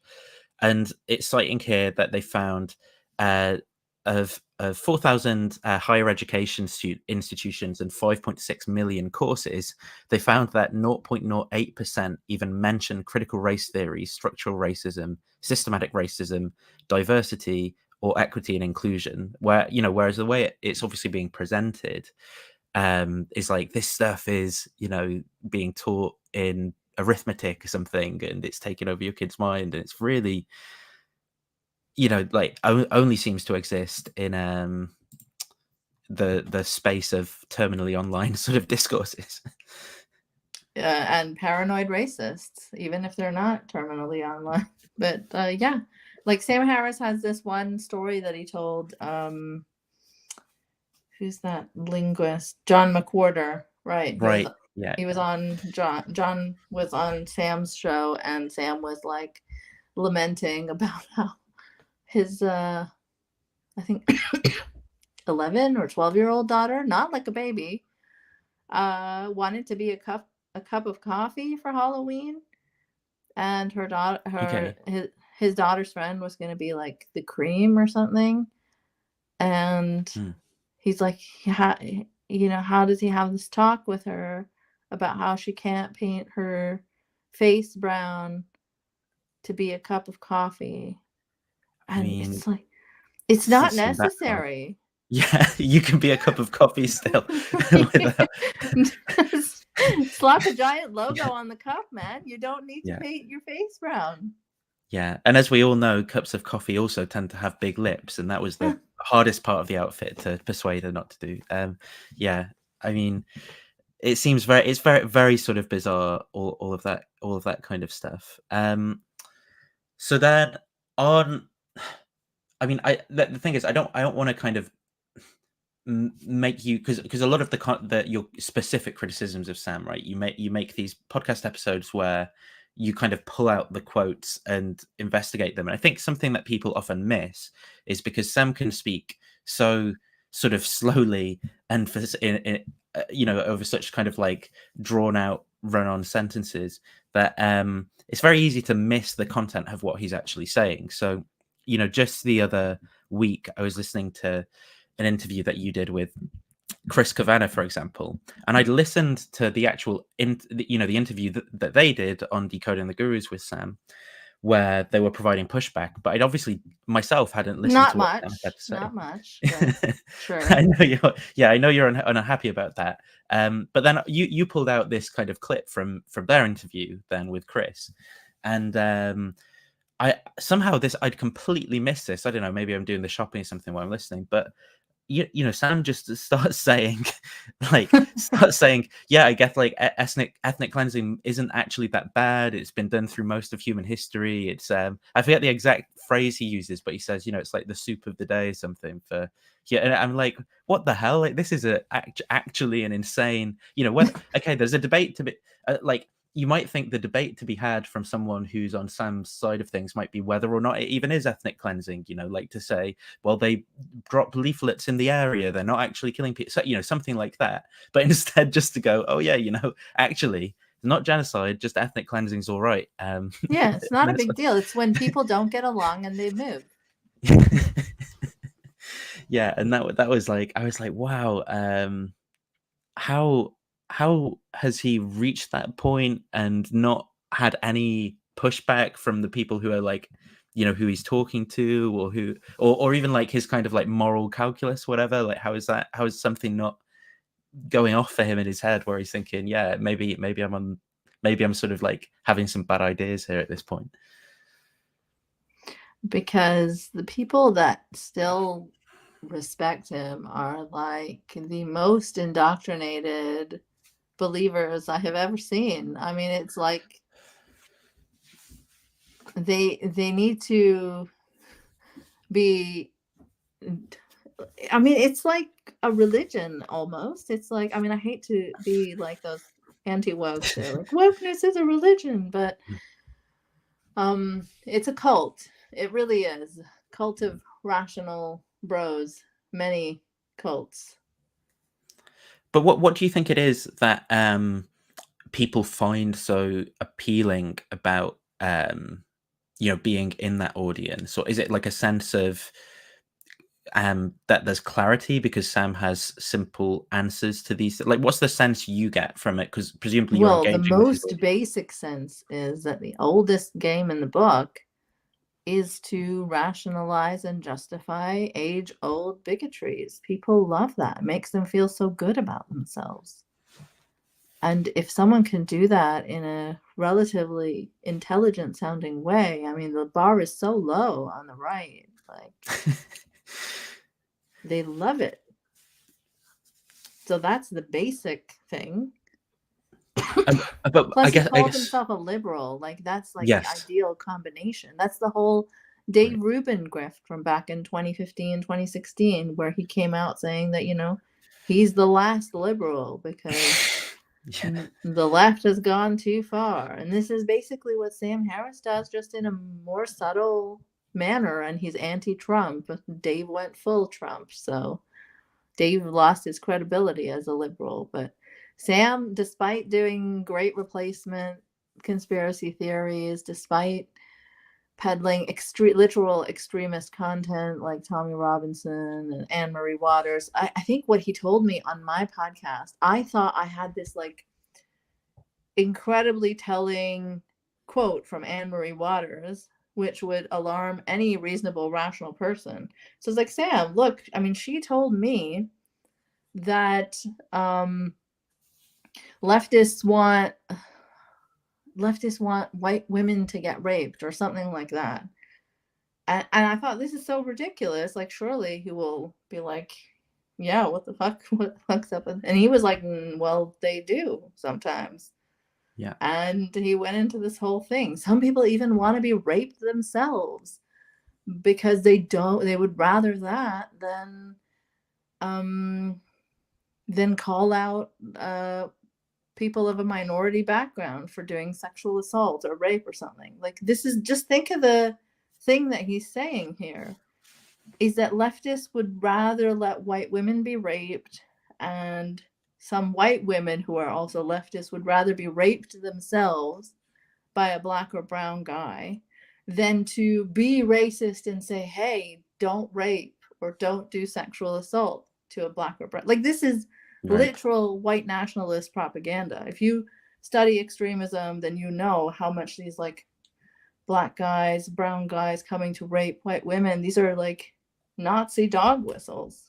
And it's citing here that they found of 4,000 higher education institutions and 5.6 million courses, they found that 0.08% even mention critical race theory, structural racism, systematic racism, diversity, or equity and inclusion. Whereas the way it's obviously being presented is like this stuff is, being taught in arithmetic or something, and it's taken over your kid's mind, and it's really, like only seems to exist in the space of terminally online sort of discourses. And paranoid racists, even if they're not terminally online. But yeah, like Sam Harris has this one story that he told. Who's that linguist? John McWhorter, right? Right. Yeah. He was on John was on Sam's show, and Sam was like lamenting about how his I think 11 or 12-year-old daughter, not like a baby, wanted to be a cup of coffee for Halloween, and her daughter, his daughter's friend was going to be like the cream or something, and he's like, how does he have this talk with her about how she can't paint her face brown to be a cup of coffee? And I mean, it's like, it's not necessary. Yeah, you can be a cup of coffee still. Slap a giant logo on the cup, man. You don't need to paint your face brown. Yeah, and as we all know, cups of coffee also tend to have big lips, and that was the hardest part of the outfit to persuade her not to do. Yeah, I mean, it's very sort of bizarre, all of that kind of stuff. So then on, I mean, the thing is, I don't want to kind of make you, because a lot of your specific criticisms of Sam, right? You make these podcast episodes where you kind of pull out the quotes and investigate them. And I think something that people often miss is because Sam can speak so sort of slowly and over such kind of like drawn out run-on sentences that it's very easy to miss the content of what he's actually saying. So, just the other week, I was listening to an interview that you did with Chris Kavanagh, for example, and I'd listened to the actual, the interview that they did on Decoding the Gurus with Sam, where they were providing pushback. But I'd obviously myself hadn't listened to what Sam had to say. Not much. But sure. I know you're unhappy about that. But then you pulled out this kind of clip from their interview then with Chris, and I somehow I'd completely missed this. I don't know, maybe I'm doing the shopping or something while I'm listening, but Sam just starts saying, yeah, I guess like ethnic cleansing isn't actually that bad. It's been done through most of human history. It's I forget the exact phrase he uses, but he says, it's like the soup of the day or something for. Yeah, and I'm like, what the hell? Like, this is actually an insane, okay, there's a debate to be like. You might think the debate to be had from someone who's on Sam's side of things might be whether or not it even is ethnic cleansing, like to say, well, they drop leaflets in the area, they're not actually killing people, so, something like that. But instead just to go, oh yeah, actually not genocide, just ethnic cleansing's all right. Yeah, it's not a big deal. It's when people don't get along and they move. Yeah, and that was like, I was like, wow, how has he reached that point and not had any pushback from the people who are like, who he's talking to, or even like his kind of like moral calculus, whatever? Like, how is something not going off for him in his head where he's thinking, yeah, maybe I'm sort of like having some bad ideas here at this point? Because the people that still respect him are like the most indoctrinated believers I have ever seen. I mean, it's like they need to be, I mean, it's like a religion almost. It's like, I mean, I hate to be like those anti-woke, they're like, wokeness is a religion, but it's a cult. It really is. Cult of rational bros, many cults. But what do you think it is that people find so appealing about being in that audience? Or is it like a sense of that there's clarity because Sam has simple answers to these? Like, what's the sense you get from it? Because presumably you're engaging. The most basic sense is that the oldest game in the book is to rationalize and justify age-old bigotries. People love that. It makes them feel so good about themselves. And if someone can do that in a relatively intelligent-sounding way, I mean, the bar is so low on the right. Like, they love it. So that's the basic thing. But Plus, he I calls guess himself a liberal. Like, that's like the yes, ideal combination. That's the whole Dave right. Rubin grift from back in 2015, 2016, where he came out saying that, he's the last liberal because Yeah, the left has gone too far. And this is basically what Sam Harris does, just in a more subtle manner. And he's anti-Trump. Dave went full Trump. So Dave lost his credibility as a liberal. But Sam, despite doing great replacement conspiracy theories, despite peddling literal extremist content like Tommy Robinson and Anne Marie Waters, I think what he told me on my podcast, I thought I had this like incredibly telling quote from Anne Marie Waters, which would alarm any reasonable, rational person. So it's like, Sam, look, I mean, she told me that leftists want white women to get raped or something like that. And I thought, this is so ridiculous. Like, surely he will be like, yeah, what the fuck? What the fuck's up? And he was like, well, they do sometimes. yeah, And he went into this whole thing. Some people even want to be raped themselves because they would rather that than call out people of a minority background for doing sexual assault or rape or something. Like, this is, just think of the thing that he's saying here, is that leftists would rather let white women be raped, and some white women who are also leftists would rather be raped themselves by a black or brown guy than to be racist and say, hey, don't rape or don't do sexual assault to a black or brown. Like, this is right. literal white nationalist propaganda. If you study extremism, then you know how much these like black guys, brown guys coming to rape white women, these are like Nazi dog whistles.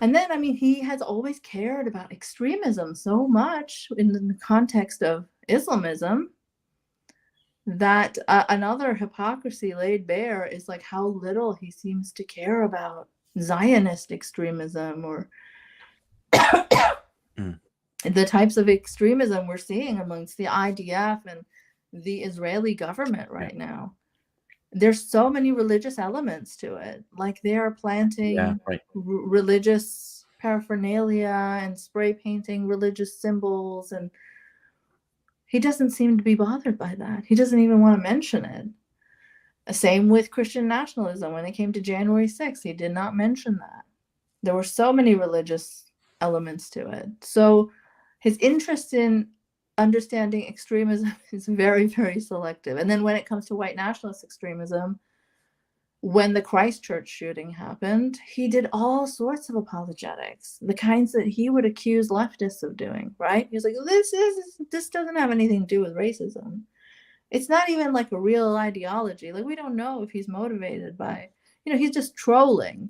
And then, I mean, he has always cared about extremism so much in the context of Islamism that another hypocrisy laid bare is like how little he seems to care about Zionist extremism or the types of extremism we're seeing amongst the IDF and the Israeli government right now. There's so many religious elements to it. Like, they are planting Right. religious paraphernalia and spray painting religious symbols, and he doesn't seem to be bothered by that. He doesn't even want to mention it. Same with Christian nationalism. When it came to January 6th, he did not mention that. There were so many religious elements to it. So his interest in understanding extremism is very, very selective. And then when it comes to white nationalist extremism, when the Christchurch shooting happened, he did all sorts of apologetics, the kinds that he would accuse leftists of doing, right? He was like, this doesn't have anything to do with racism. It's not even like a real ideology. Like, we don't know if he's motivated by, he's just trolling.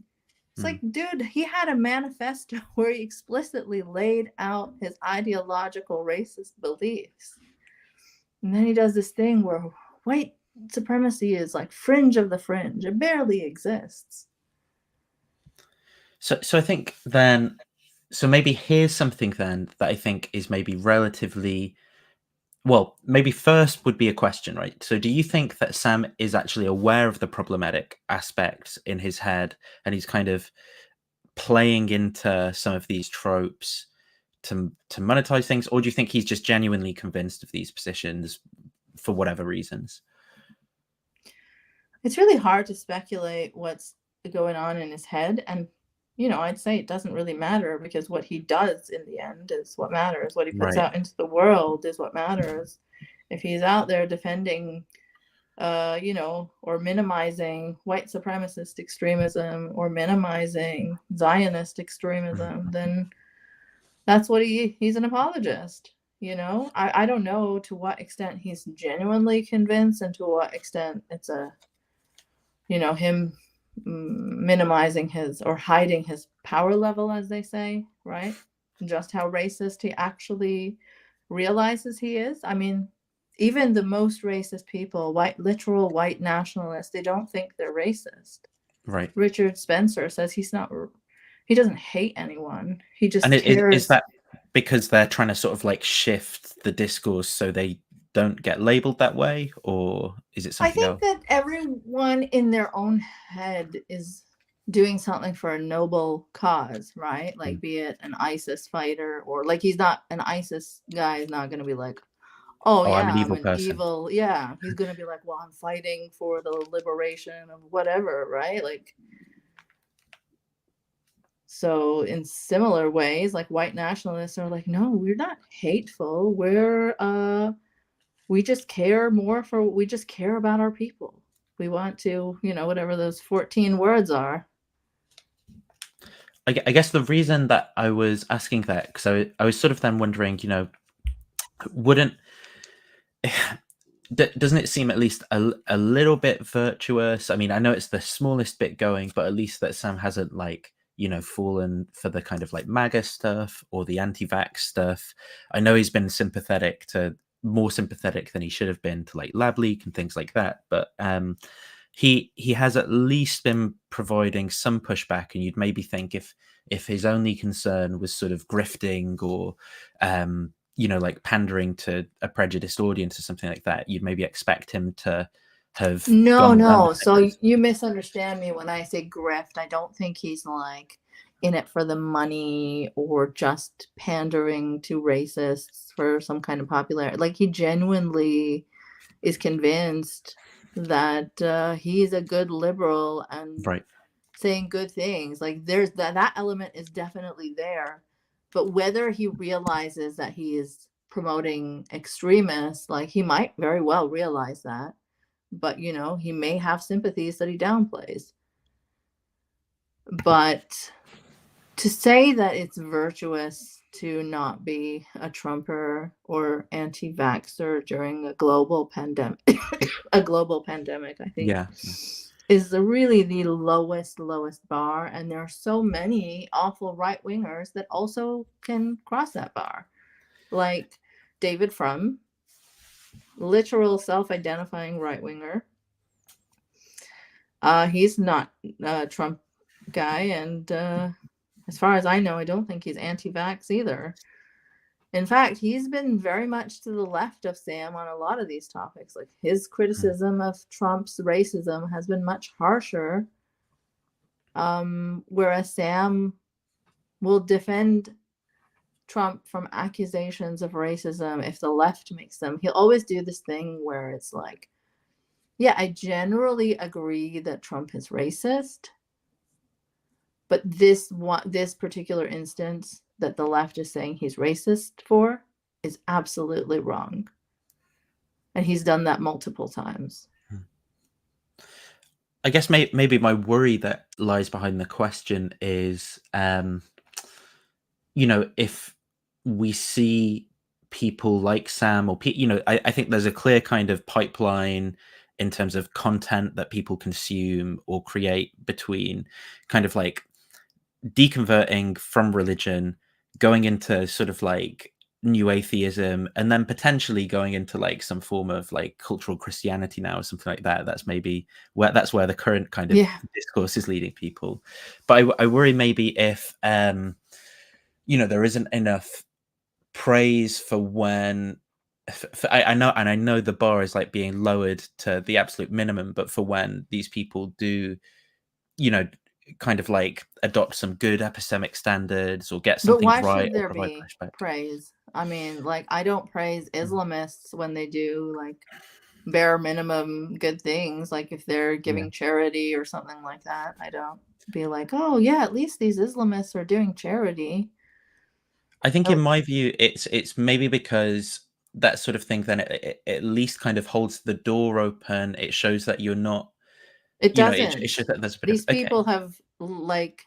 It's like, dude, he had a manifesto where he explicitly laid out his ideological racist beliefs. And then he does this thing where white supremacy is like fringe of the fringe. It barely exists. So I think then, so maybe here's something then that I think is maybe relatively, well, maybe first would be a question, right? So do you think that Sam is actually aware of the problematic aspects in his head and he's kind of playing into some of these tropes to monetize things, or do you think he's just genuinely convinced of these positions for whatever reasons? It's really hard to speculate what's going on in his head, and I'd say it doesn't really matter, because what he does in the end is what matters. What he puts out into the world is what matters. If he's out there defending or minimizing white supremacist extremism or minimizing Zionist extremism, then that's what he's an apologist. I don't know to what extent he's genuinely convinced and to what extent it's him minimizing his or hiding his power level, as they say, right? Just how racist he actually realizes he is. I mean, even the most racist people, literal white nationalists, they don't think they're racist. Right. Richard Spencer says he's not He doesn't hate anyone. He just And is cares. that because they're trying to sort of like shift the discourse so they don't get labeled that way, or is it I something think else? that everyone in their own head is doing something for a noble cause, right? Like, Mm. be it an ISIS fighter, or like, he's not an ISIS guy, is not going to be like, oh Oh, I'm yeah, an I'm evil an person. evil. Yeah, he's going to be like, well, I'm fighting for the liberation of whatever, right? Like, so in similar ways, like, white nationalists are like, no, we're not hateful. We just care we just care about our people. We want to, whatever those 14 words are. I guess the reason that I was asking that, because I was sort of then wondering, wouldn't doesn't it seem at least a little bit virtuous? I mean, I know it's the smallest bit going, but at least that Sam hasn't like, fallen for the kind of like MAGA stuff or the anti-vax stuff. I know he's been more sympathetic than he should have been to like lab leak and things like that, but he has at least been providing some pushback, and you'd maybe think if his only concern was sort of grifting or like pandering to a prejudiced audience or something like that, you'd maybe expect him to have No, gone down the no. same So route. you misunderstand me when I say grift. I don't think he's like in it for the money or just pandering to racists for some kind of popularity. Like, he genuinely is convinced that he's a good liberal and Right. saying good things. Like, there's that element is definitely there. But whether he realizes that he is promoting extremists, like, he might very well realize that, but he may have sympathies that he downplays. But to say that it's virtuous to not be a Trumper or anti-vaxxer during a global pandemic, I think, Yeah. is really the lowest bar. And there are so many awful right-wingers that also can cross that bar, like David Frum, literal self-identifying right-winger. He's not a Trump guy, and as far as I know, I don't think he's anti-vax either. In fact, he's been very much to the left of Sam on a lot of these topics. Like, his criticism of Trump's racism has been much harsher, whereas Sam will defend Trump from accusations of racism if the left makes them. He'll always do this thing where it's like, yeah, I generally agree that Trump is racist, but this particular instance that the left is saying he's racist for is absolutely wrong. And he's done that multiple times. I guess maybe my worry that lies behind the question is, if we see people like Sam or I think there's a clear kind of pipeline in terms of content that people consume or create between kind of like deconverting from religion, going into sort of like new atheism, and then potentially going into like some form of like cultural Christianity now or something like that. That's where the current kind of discourse is leading people. But I worry maybe if there isn't enough praise for when I know the bar is like being lowered to the absolute minimum, but for when these people do, kind of like adopt some good epistemic standards or get But something why right should or there provide be pushback. praise? I mean, like, I don't praise Islamists when they do like bare minimum good things. Like, if they're giving charity or something like that, I don't be like, oh yeah, at least these Islamists are doing charity. I think in my view, it's maybe because that sort of thing then it at least kind of holds the door open. It shows that you're not, It it doesn't. shows that there's a bit of These okay. people have like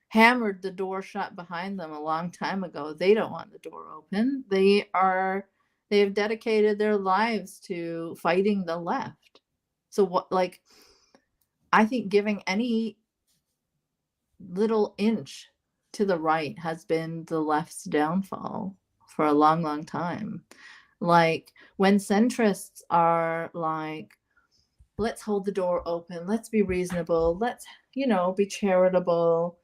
hammered the door shut behind them a long time ago. They don't want the door open. They have dedicated their lives to fighting the left. So what, like, I think giving any little inch to the right has been the left's downfall for a long time. Like, when centrists are like, let's hold the door open, let's be reasonable, let's be charitable,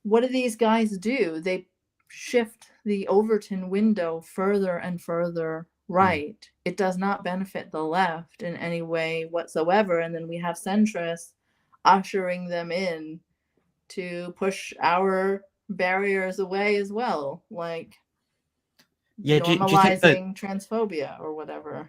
what do these guys do? They shift the Overton window further and further right. It does not benefit the left in any way whatsoever. And then we have centrists ushering them in to push our barriers away as well, like Yeah, do you think that normalizing transphobia or whatever.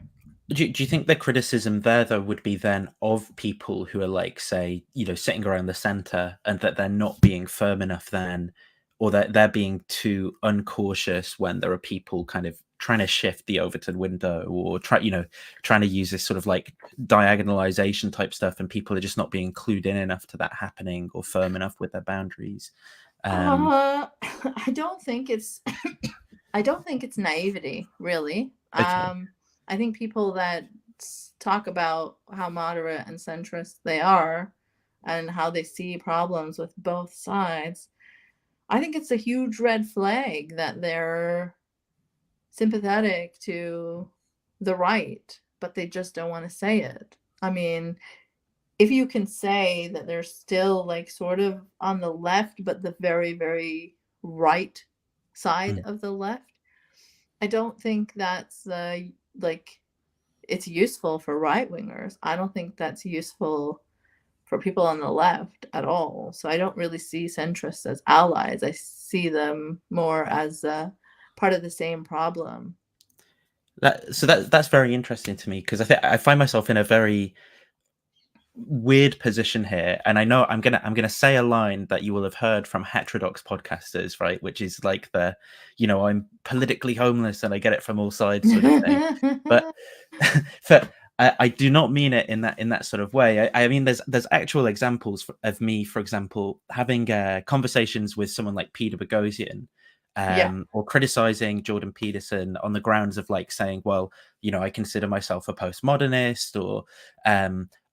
do you think the criticism there though would be then of people who are like, say, sitting around the center, and that they're not being firm enough then, or that they're being too uncautious when there are people kind of trying to shift the Overton window, or trying to use this sort of like diagonalization type stuff, and people are just not being clued in enough to that happening or firm enough with their boundaries? I don't think it's I don't think it's naivety, really. Okay. I think people that talk about how moderate and centrist they are and how they see problems with both sides, I think it's a huge red flag that they're sympathetic to the right, but they just don't want to say it. I mean, if you can say that they're still like sort of on the left, but the very, very right side of the left, I don't think that's like it's useful for right wingers. I don't think that's useful for people on the left at all. So I don't really see centrists as allies. I see them more as part of the same problem. That's very interesting to me, because I find myself in a very weird position here, and I know I'm gonna say a line that you will have heard from heterodox podcasters, right? Which is like I'm politically homeless and I get it from all sides sort of thing. But I do not mean it in that sort of way. I mean, there's actual examples of me, for example, having conversations with someone like Peter Boghossian, or criticizing Jordan Peterson on the grounds of like saying, well, I consider myself a postmodernist, or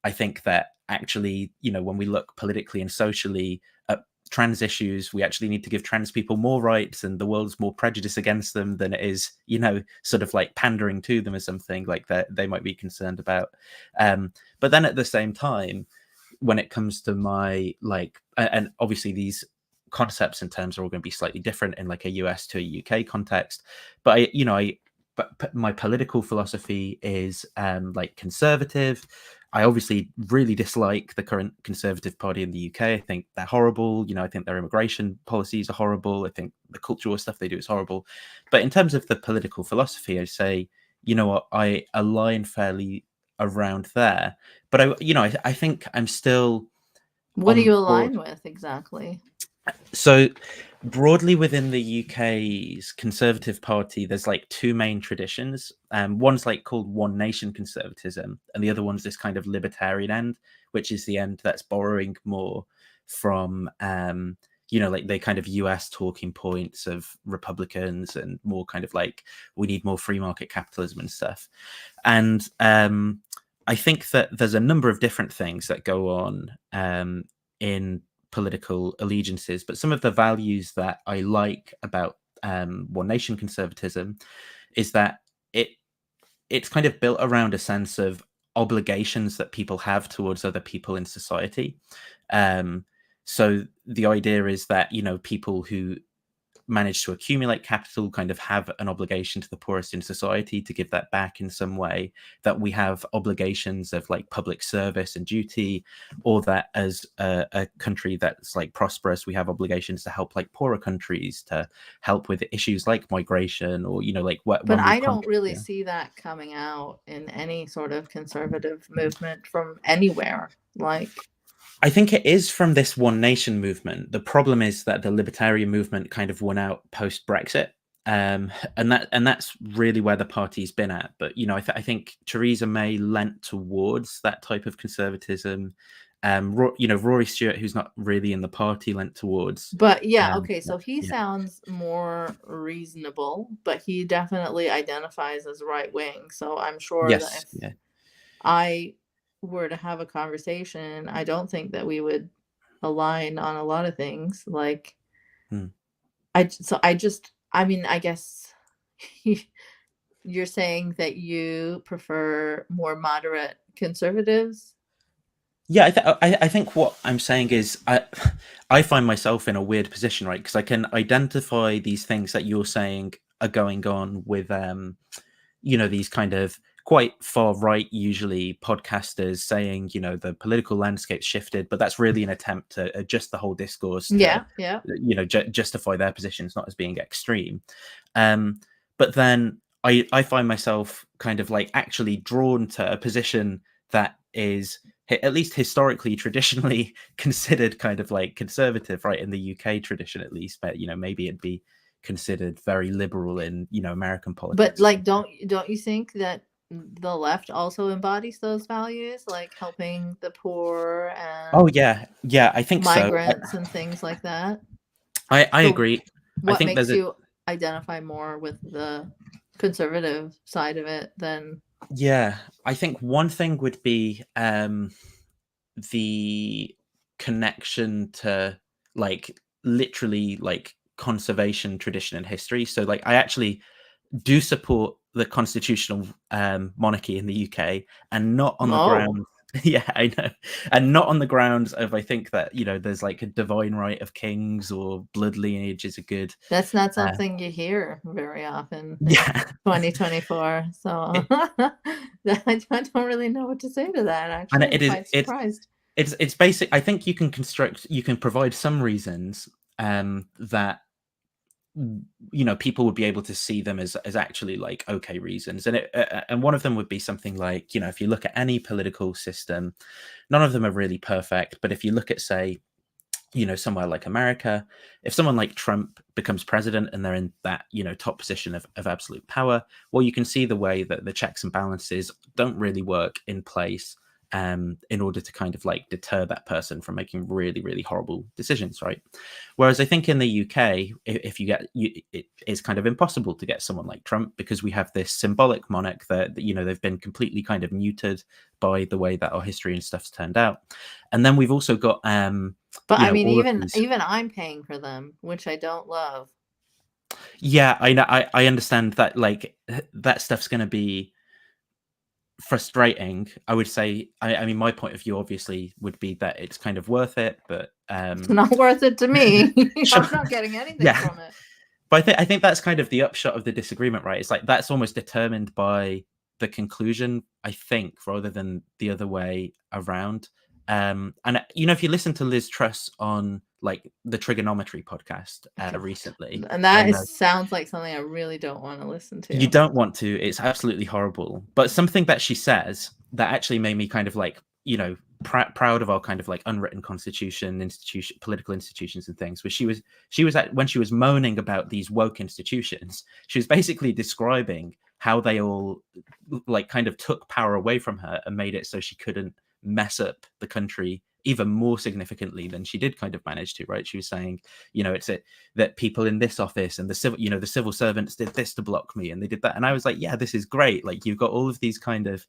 I think that actually, when we look politically and socially at trans issues, we actually need to give trans people more rights, and the world's more prejudice against them than it is, sort of like pandering to them as something like that they might be concerned about. But then at the same time, when it comes to my and obviously these concepts and terms are all going to be slightly different in like a US to a UK context, but but my political philosophy is like conservative. I obviously really dislike the current Conservative Party in the UK. I think they're horrible. I think their immigration policies are horrible. I think the cultural stuff they do is horrible. But in terms of the political philosophy, I say, what, I align fairly around there. But I think I'm still What do on you board. align with exactly? So broadly within the UK's Conservative Party, there's like two main traditions. One's like called One Nation conservatism, and the other one's this kind of libertarian end, which is the end that's borrowing more from like the kind of US talking points of Republicans, and more kind of like we need more free market capitalism and stuff. And I think that there's a number of different things that go on in political allegiances, but some of the values that I like about One Nation conservatism is that it's kind of built around a sense of obligations that people have towards other people in society. So the idea is that people who manage to accumulate capital kind of have an obligation to the poorest in society to give that back in some way, that we have obligations of like public service and duty, or that as a country that's like prosperous, we have obligations to help like poorer countries, to help with issues like migration, or like But when we I don't really see that coming out in any sort of conservative movement from anywhere. Like, I think it is from this One Nation movement. The problem is that the libertarian movement kind of won out post Brexit, and that's really where the party's been at. But I think Theresa May lent towards that type of conservatism. Rory Stewart, who's not really in the party, lent towards. But yeah, okay, so he sounds more reasonable, but he definitely identifies as right wing. So I'm sure that if I were to have a conversation, I don't think that we would align on a lot of things. Like, I mean, I guess you're saying that you prefer more moderate conservatives. Yeah, I think what I'm saying is I find myself in a weird position, right? Because I can identify these things that you're saying are going on with these kind of quite far right, usually podcasters saying, the political landscape's shifted, but that's really an attempt to adjust the whole discourse to, Yeah, yeah. justify their positions not as being extreme. But then I find myself kind of like actually drawn to a position that is at least historically, traditionally considered kind of like conservative, right? In the UK tradition, at least, but maybe it'd be considered very liberal in American But politics. like, don't you think that the left also embodies those values, like helping the poor Oh and yeah, I think so. migrants and things like that? I So agree. I what think there's makes a you identify more with the conservative side of it than yeah. I think one thing would be the connection to like literally like conservation tradition and history. So like I actually do support the constitutional monarchy in the UK, and not on the oh, ground. Yeah, I know, and not on the grounds of I think that there's like a divine right of kings or blood lineage is a good. that's not Uh, something you hear very often in yeah, 2024. So it, I don't really know what to say to that. and Actually, I'm it is quite surprised. it's basic. I think you can provide some reasons that people would be able to see them as actually like okay reasons, and one of them would be something like if you look at any political system, none of them are really perfect, but if you look at say somewhere like America, if someone like Trump becomes president and they're in that top position of absolute power, well, you can see the way that the checks and balances don't really work in place in order to kind of like deter that person from making really really horrible decisions, right? Whereas I think in the UK, if you get it is kind of impossible to get someone like Trump, because we have this symbolic monarch that they've been completely kind of neutered by the way that our history and stuff's turned out. And then we've also got But I mean, all of these. even I'm paying for them, which I don't love. Yeah, I know. I understand that. Like that stuff's going to be frustrating. I would say. I mean, my point of view obviously would be that it's kind of worth it, but It's not worth it to me. sure, I'm not getting anything yeah. from it. But I think that's kind of the upshot of the disagreement, right? It's like that's almost determined by the conclusion, I think, rather than the other way around. And if you listen to Liz Truss on like the Trigonometry podcast recently, And I that know sounds like something I really don't want to listen you to. don't want to. It's absolutely horrible. But something that she says that actually made me kind of like, proud of our kind of like unwritten institution, political institutions and things. Was when she was moaning about these woke institutions, she was basically describing how they all like kind of took power away from her and made it so she couldn't mess up the country even more significantly than she did kind of manage to, right? She was saying, it's it that people in this office and the civil servants did this to block me and they did that. And I was like, yeah, this is great. Like you've got all of these kind of,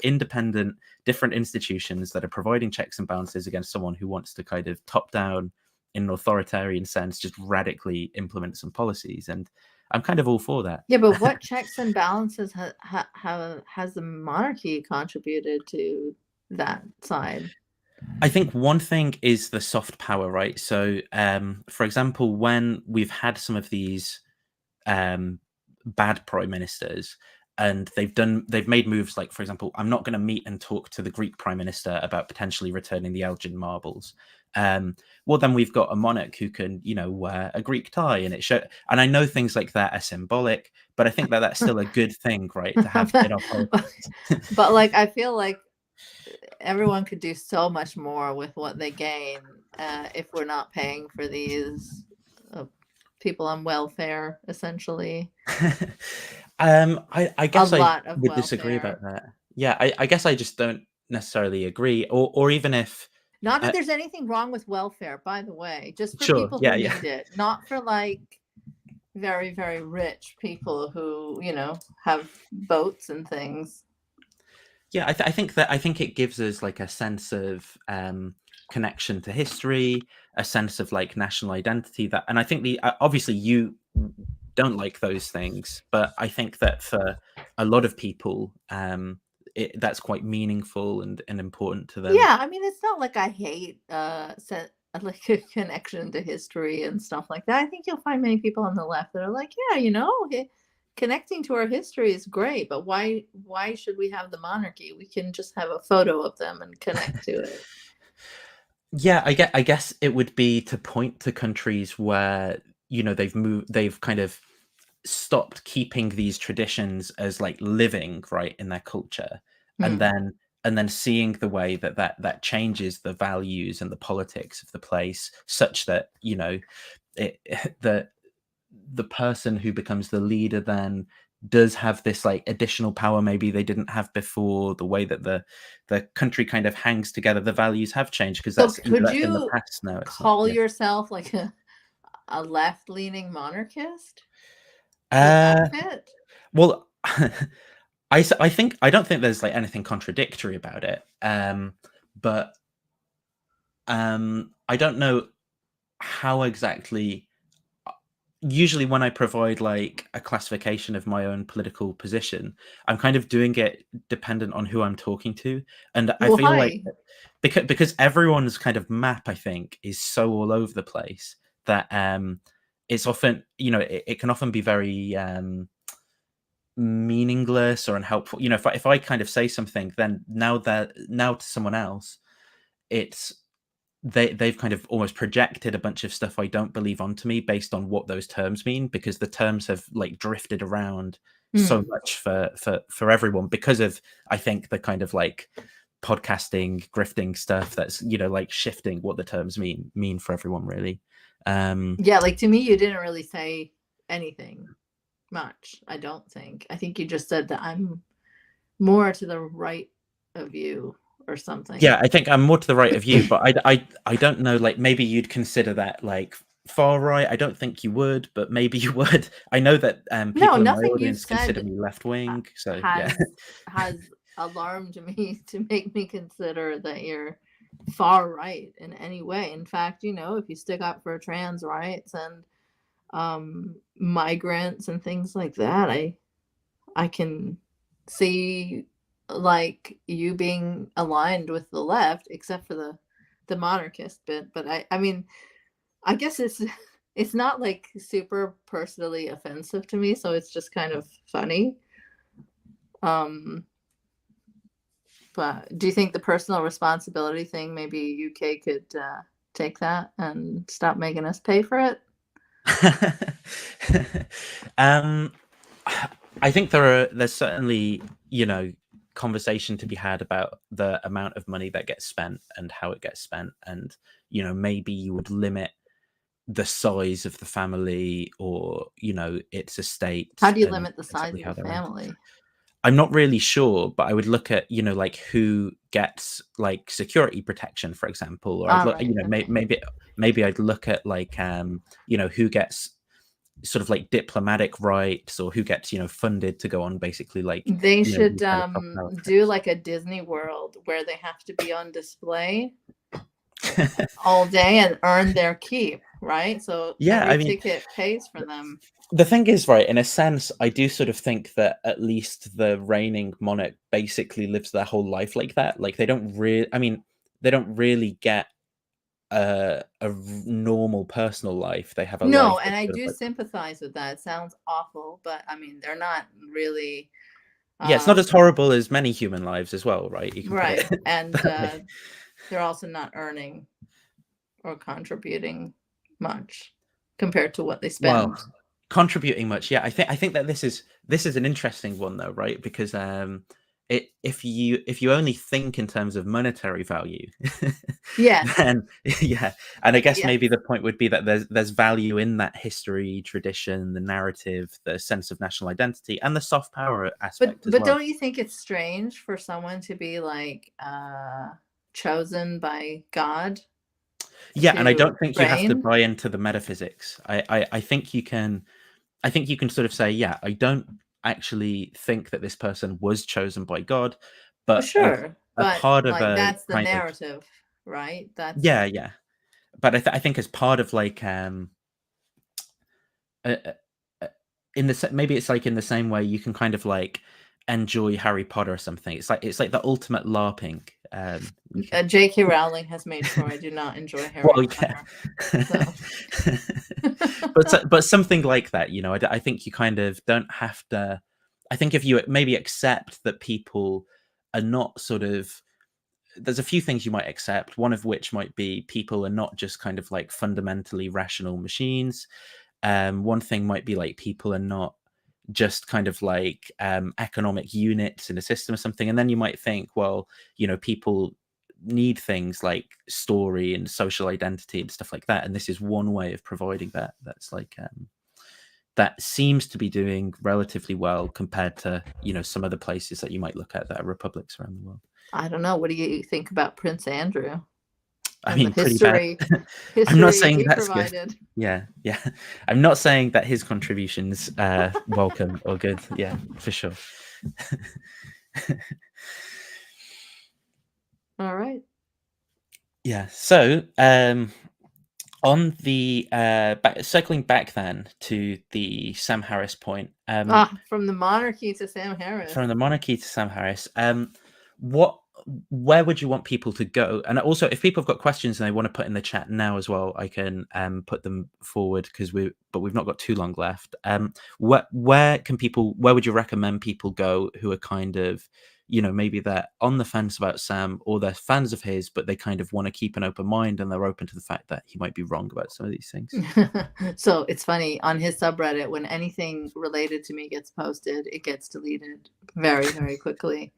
independent, different institutions that are providing checks and balances against someone who wants to kind of top down in an authoritarian sense, just radically implement some policies. And I'm kind of all for that. Yeah, but what checks and balances has the monarchy contributed to that side? I think one thing is the soft power, right? So, for example, when we've had some of these bad prime ministers, and they've made moves like, for example, I'm not going to meet and talk to the Greek prime minister about potentially returning the Elgin marbles. Well, then we've got a monarch who can, wear a Greek tie, and and I know things like that are symbolic, but I think that that's still a good thing, right, to have in our politics. But like, I feel like everyone could do so much more with what they gain if we're not paying for these people on welfare, essentially. I A guess I lot of would disagree about welfare. that. Yeah, I guess I just don't necessarily agree, or even if Not that uh, there's anything wrong with welfare, by the way, just for sure, people who yeah, yeah. need it, not for like very, very rich people who, have boats and things. Yeah, I think it gives us like a sense of connection to history, a sense of like national identity. That, and I think obviously you don't like those things, but I think that for a lot of people, that's quite meaningful and important to them. Yeah, I mean, it's not like I hate like a connection to history and stuff like that. I think you'll find many people on the left that are like, yeah, connecting to our history is great, but why should we have the monarchy? We can just have a photo of them and connect to it. Yeah, I guess it would be to point to countries where they've kind of stopped keeping these traditions as like living right in their culture, and Hmm. then seeing the way that changes the values and the politics of the place, such that it the person who becomes the leader then does have this like additional power maybe they didn't have before. The way that the country kind of hangs together, the values have changed, because So that's could that's in the you past now. It's not. call Yeah. yourself like a left-leaning monarchist? Would that uh fit? well, I don't think there's like anything contradictory about it, but I don't know how exactly. Usually when I provide like a classification of my own political position, I'm kind of doing it dependent on who I'm talking to. And I feel like Why? because everyone's kind of map, I think, is so all over the place that it's often, it can often be very meaningless or unhelpful. If I kind of say something, then now to someone else, it's they've kind of almost projected a bunch of stuff I don't believe onto me based on what those terms mean, because the terms have like drifted around so Hmm. much for everyone, because of, I think, the kind of like podcasting grifting stuff that's like shifting what the terms mean for everyone, really. Yeah, like to me, you didn't really say anything much, I don't think. I think you just said that I'm more to the right of you or something. Yeah, I think I'm more to the right of you, but I don't know, like maybe you'd consider that like far right. I don't think you would, but maybe you would. I know that No, people in my nothing you've audience consider said me left wing, so yeah. has alarmed me to make me consider that you're far right in any way. In fact, if you stick up for trans rights and migrants and things like that, I can see like you being aligned with the left, except for the monarchist bit. But I mean, I guess it's not like super personally offensive to me, so it's just kind of funny. Um, but do you think the personal responsibility thing, maybe UK could take that and stop making us pay for it? um I think there's certainly conversation to be had about the amount of money that gets spent and how it gets spent, and maybe you would limit the size of the family, or its How estate, do you and limit the size basically of how the they're run. family? I'm not really sure, but I would look at like who gets like security protection, for example, or I'd All look, right, okay. maybe I'd look at like who gets sort of like diplomatic rights, or who gets funded to go on basically like They should these kind of top power do trips. like a Disney World where they have to be on display all day and earn their keep, right? So Yeah, every I mean, ticket pays for them. the thing is, right, in a sense, I do sort of think that at least the reigning monarch basically lives their whole life like that. Like they don't really get a normal personal life. They have a No, life and that's I sort of do like, sympathize with that. It sounds awful, but I mean, they're not really yeah, it's not as um horrible as many human lives as well, right? You can put it right. And that way. they're also not earning or contributing much compared to what they Well, spend. contributing much, yeah. I think that this is an interesting one though, right? Because if you only think in terms of monetary value, Yes. then yeah, and I guess maybe Yes. the point would be that there's value in that history, tradition, the narrative, the sense of national identity, and the soft power But aspect as but well. don't you think it's strange for someone to be like chosen by God Yeah, and I to don't think you have to reign? buy into the metaphysics. I think you can. I think you can sort of say, yeah, I don't actually think that this person was chosen by God, Well, but as sure, a but part of like a that's the kind of, narrative, right? That's yeah, yeah. But I think as part of like uh, uh, uh, maybe it's like in the same way you can kind of like enjoy Harry Potter or something. It's like the ultimate LARPing. J.K. Rowling has made sure I do not enjoy Harry Well, Potter. yeah. So. but something like that, you know, I think you kind of don't have to. I think if you maybe accept that people are not sort of, there's a few things you might accept, one of which might be people are not just kind of like fundamentally rational machines. One thing might be like people are not just kind of like economic units in a system or something. And then you might think, well, you know, people need things like story and social identity and stuff like that. And this is one way of providing that. That's like that seems to be doing relatively well compared to, you know, some other places that you might look at that are republics around the world. I don't know. What do you think about Prince Andrew? I mean, pretty history, bad. history I'm not saying he that's provided. good. Yeah. I'm not saying that his contributions welcome or good. Yeah, for sure. All right. Yeah. So, on the circling back then to the Sam Harris point, from the monarchy to Sam Harris. From the monarchy to Sam Harris, where would you want people to go? And also, if people have got questions and they want to put in the chat now as well, I can put them forward because we've not got too long left. Where would you recommend people go who are kind of, you know, maybe they're on the fence about Sam or they're fans of his, but they kind of want to keep an open mind and they're open to the fact that he might be wrong about some of these things? So it's funny, on his subreddit, when anything related to me gets posted, it gets deleted very, very quickly.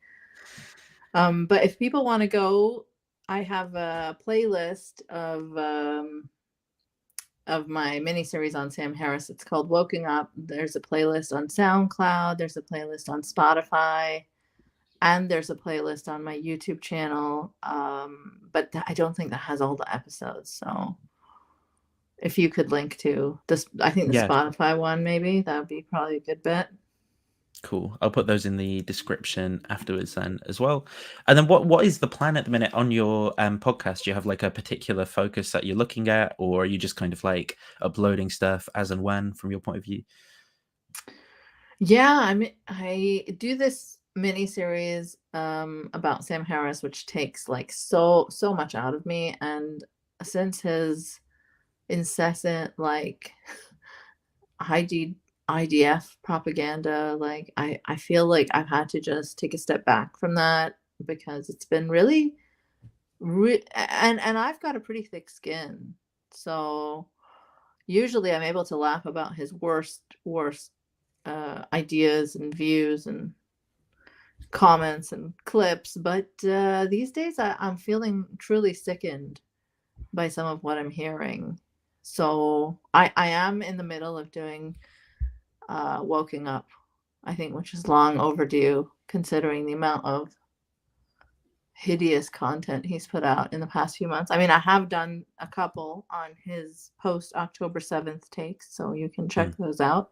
But if people want to go, I have a playlist of my miniseries on Sam Harris. It's called Woken Up. There's a playlist on SoundCloud. There's a playlist on Spotify. And there's a playlist on my YouTube channel. But I don't think that has all the episodes. So if you could link to this, I think the Spotify one, maybe, that would be probably a good bet. Cool. I'll put those in the description afterwards then as well. And then what is the plan at the minute on your podcast? Do you have like a particular focus that you're looking at, or are you just kind of like uploading stuff as and when from your point of view? Yeah, I do this mini series about Sam Harris, which takes like so much out of me. And since his incessant like IDF propaganda, like I feel like I've had to just take a step back from that because it's been really and I've got a pretty thick skin, so usually I'm able to laugh about his worst ideas and views and comments and clips, but these days I'm feeling truly sickened by some of what I'm hearing. So I am in the middle of doing Woken Up, I think, which is long overdue considering the amount of hideous content he's put out in the past few months. I mean, I have done a couple on his post October 7th takes, so you can check those out.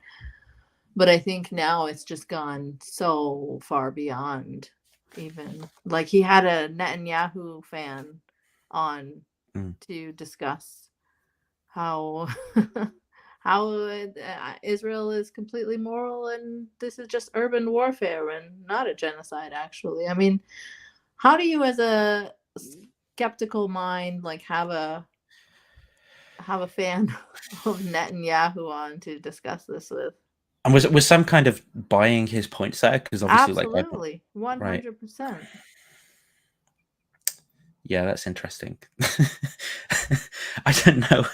But I think now it's just gone so far beyond even. Like, he had a Netanyahu fan on to discuss how Israel is completely moral and this is just urban warfare and not a genocide, actually. I mean, how do you, as a skeptical mind, like have a fan of Netanyahu on to discuss this with? And was some kind of buying his points there? Because obviously, absolutely, 100%. Right. Yeah, that's interesting. I don't know.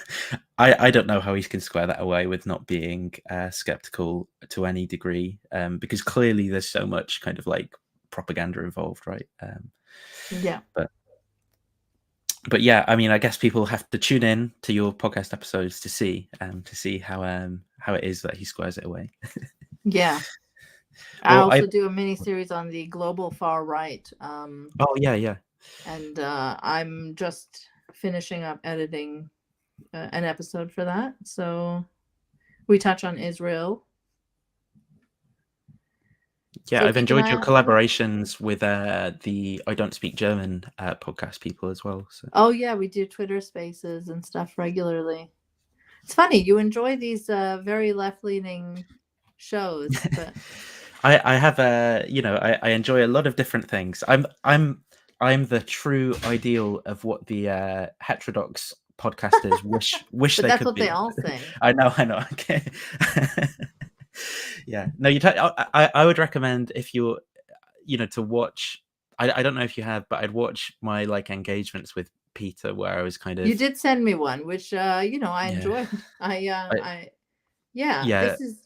I don't know how he can square that away with not being skeptical to any degree, because clearly there's so much kind of like propaganda involved, right? Yeah. But yeah, I mean, I guess people have to tune in to your podcast episodes to see how it is that he squares it away. Yeah. I also do a mini series on the global far right. Oh yeah. And I'm just finishing up editing an episode for that. So we touch on Israel. Yeah, so I've enjoyed your collaborations with the I Don't Speak German podcast people as well. So. Oh yeah, we do Twitter Spaces and stuff regularly. It's funny, you enjoy these very left-leaning shows, but I have a, I enjoy a lot of different things. I'm the true ideal of what the heterodox podcasters wish But they that's could what they be. all say. I know. Okay. Yeah. No, I would recommend, if you're, to watch. I don't know if you have, but I'd watch my like engagements with Peter, where I was kind You of, did send me one, which I yeah, enjoyed. I, Yeah, yeah, this is,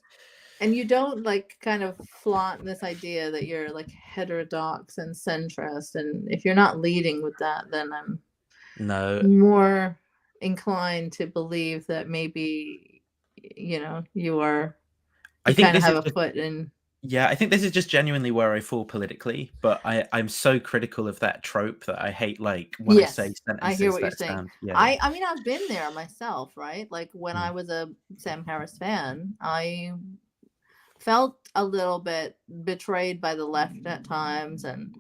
and you don't like kind of flaunt this idea that you're like heterodox and centrist, and if you're not leading with that, then I'm no, more inclined to believe that maybe I you think kind of this have is a foot in. Yeah, I think this is just genuinely where I fall politically, but I'm so critical of that trope that I hate, like, when I say Yes, I hear sentences what you're that saying. sound, yeah. I mean, I've been there myself, right? Like when I Mm. was a Sam Harris fan, I felt a little bit betrayed by the left at times, and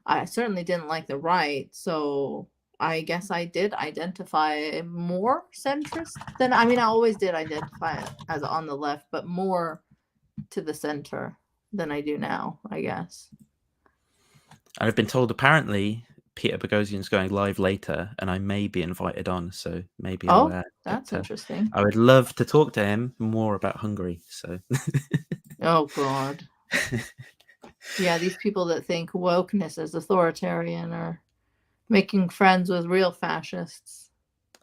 I certainly didn't like the right. So I guess I did identify more centrist than, I mean, I always did identify as on the left, but more to the center than I do now, I guess. I've been told apparently Peter Boghossian's going live later, and I may be invited on, so maybe I'll Oh, get that's to. interesting. I would love to talk to him more about Hungary. So, Oh, God. Yeah, these people that think wokeness is authoritarian are making friends with real fascists.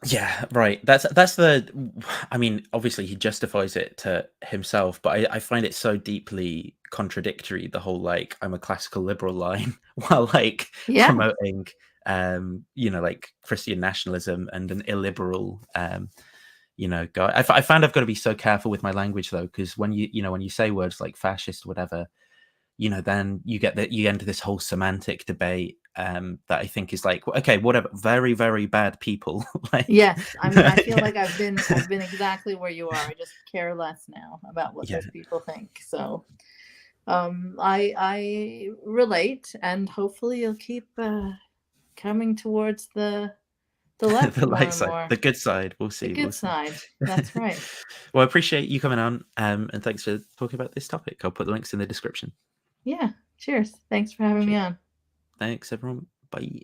yeah, right. That's the. I mean, obviously he justifies it to himself, but I find it so deeply contradictory. The whole like I'm a classical liberal line, while like Yeah. promoting, like Christian nationalism and an illiberal, guy. I found I've got to be so careful with my language though, because when when you say words like fascist, whatever, then you enter this whole semantic debate, that I think is like, okay, whatever, very, very bad people. Like, Yes. I mean, I feel like I've been exactly where you are. I just care less now about what yeah, those people think. So, I relate, and hopefully you'll keep coming towards the left the more light and side, more. the good side. We'll The see. We'll good see. side. That's right. Well, I appreciate you coming on, and thanks for talking about this topic. I'll put the links in the description. Yeah. Cheers. Thanks for having me Cheers. on. Thanks, everyone. Bye.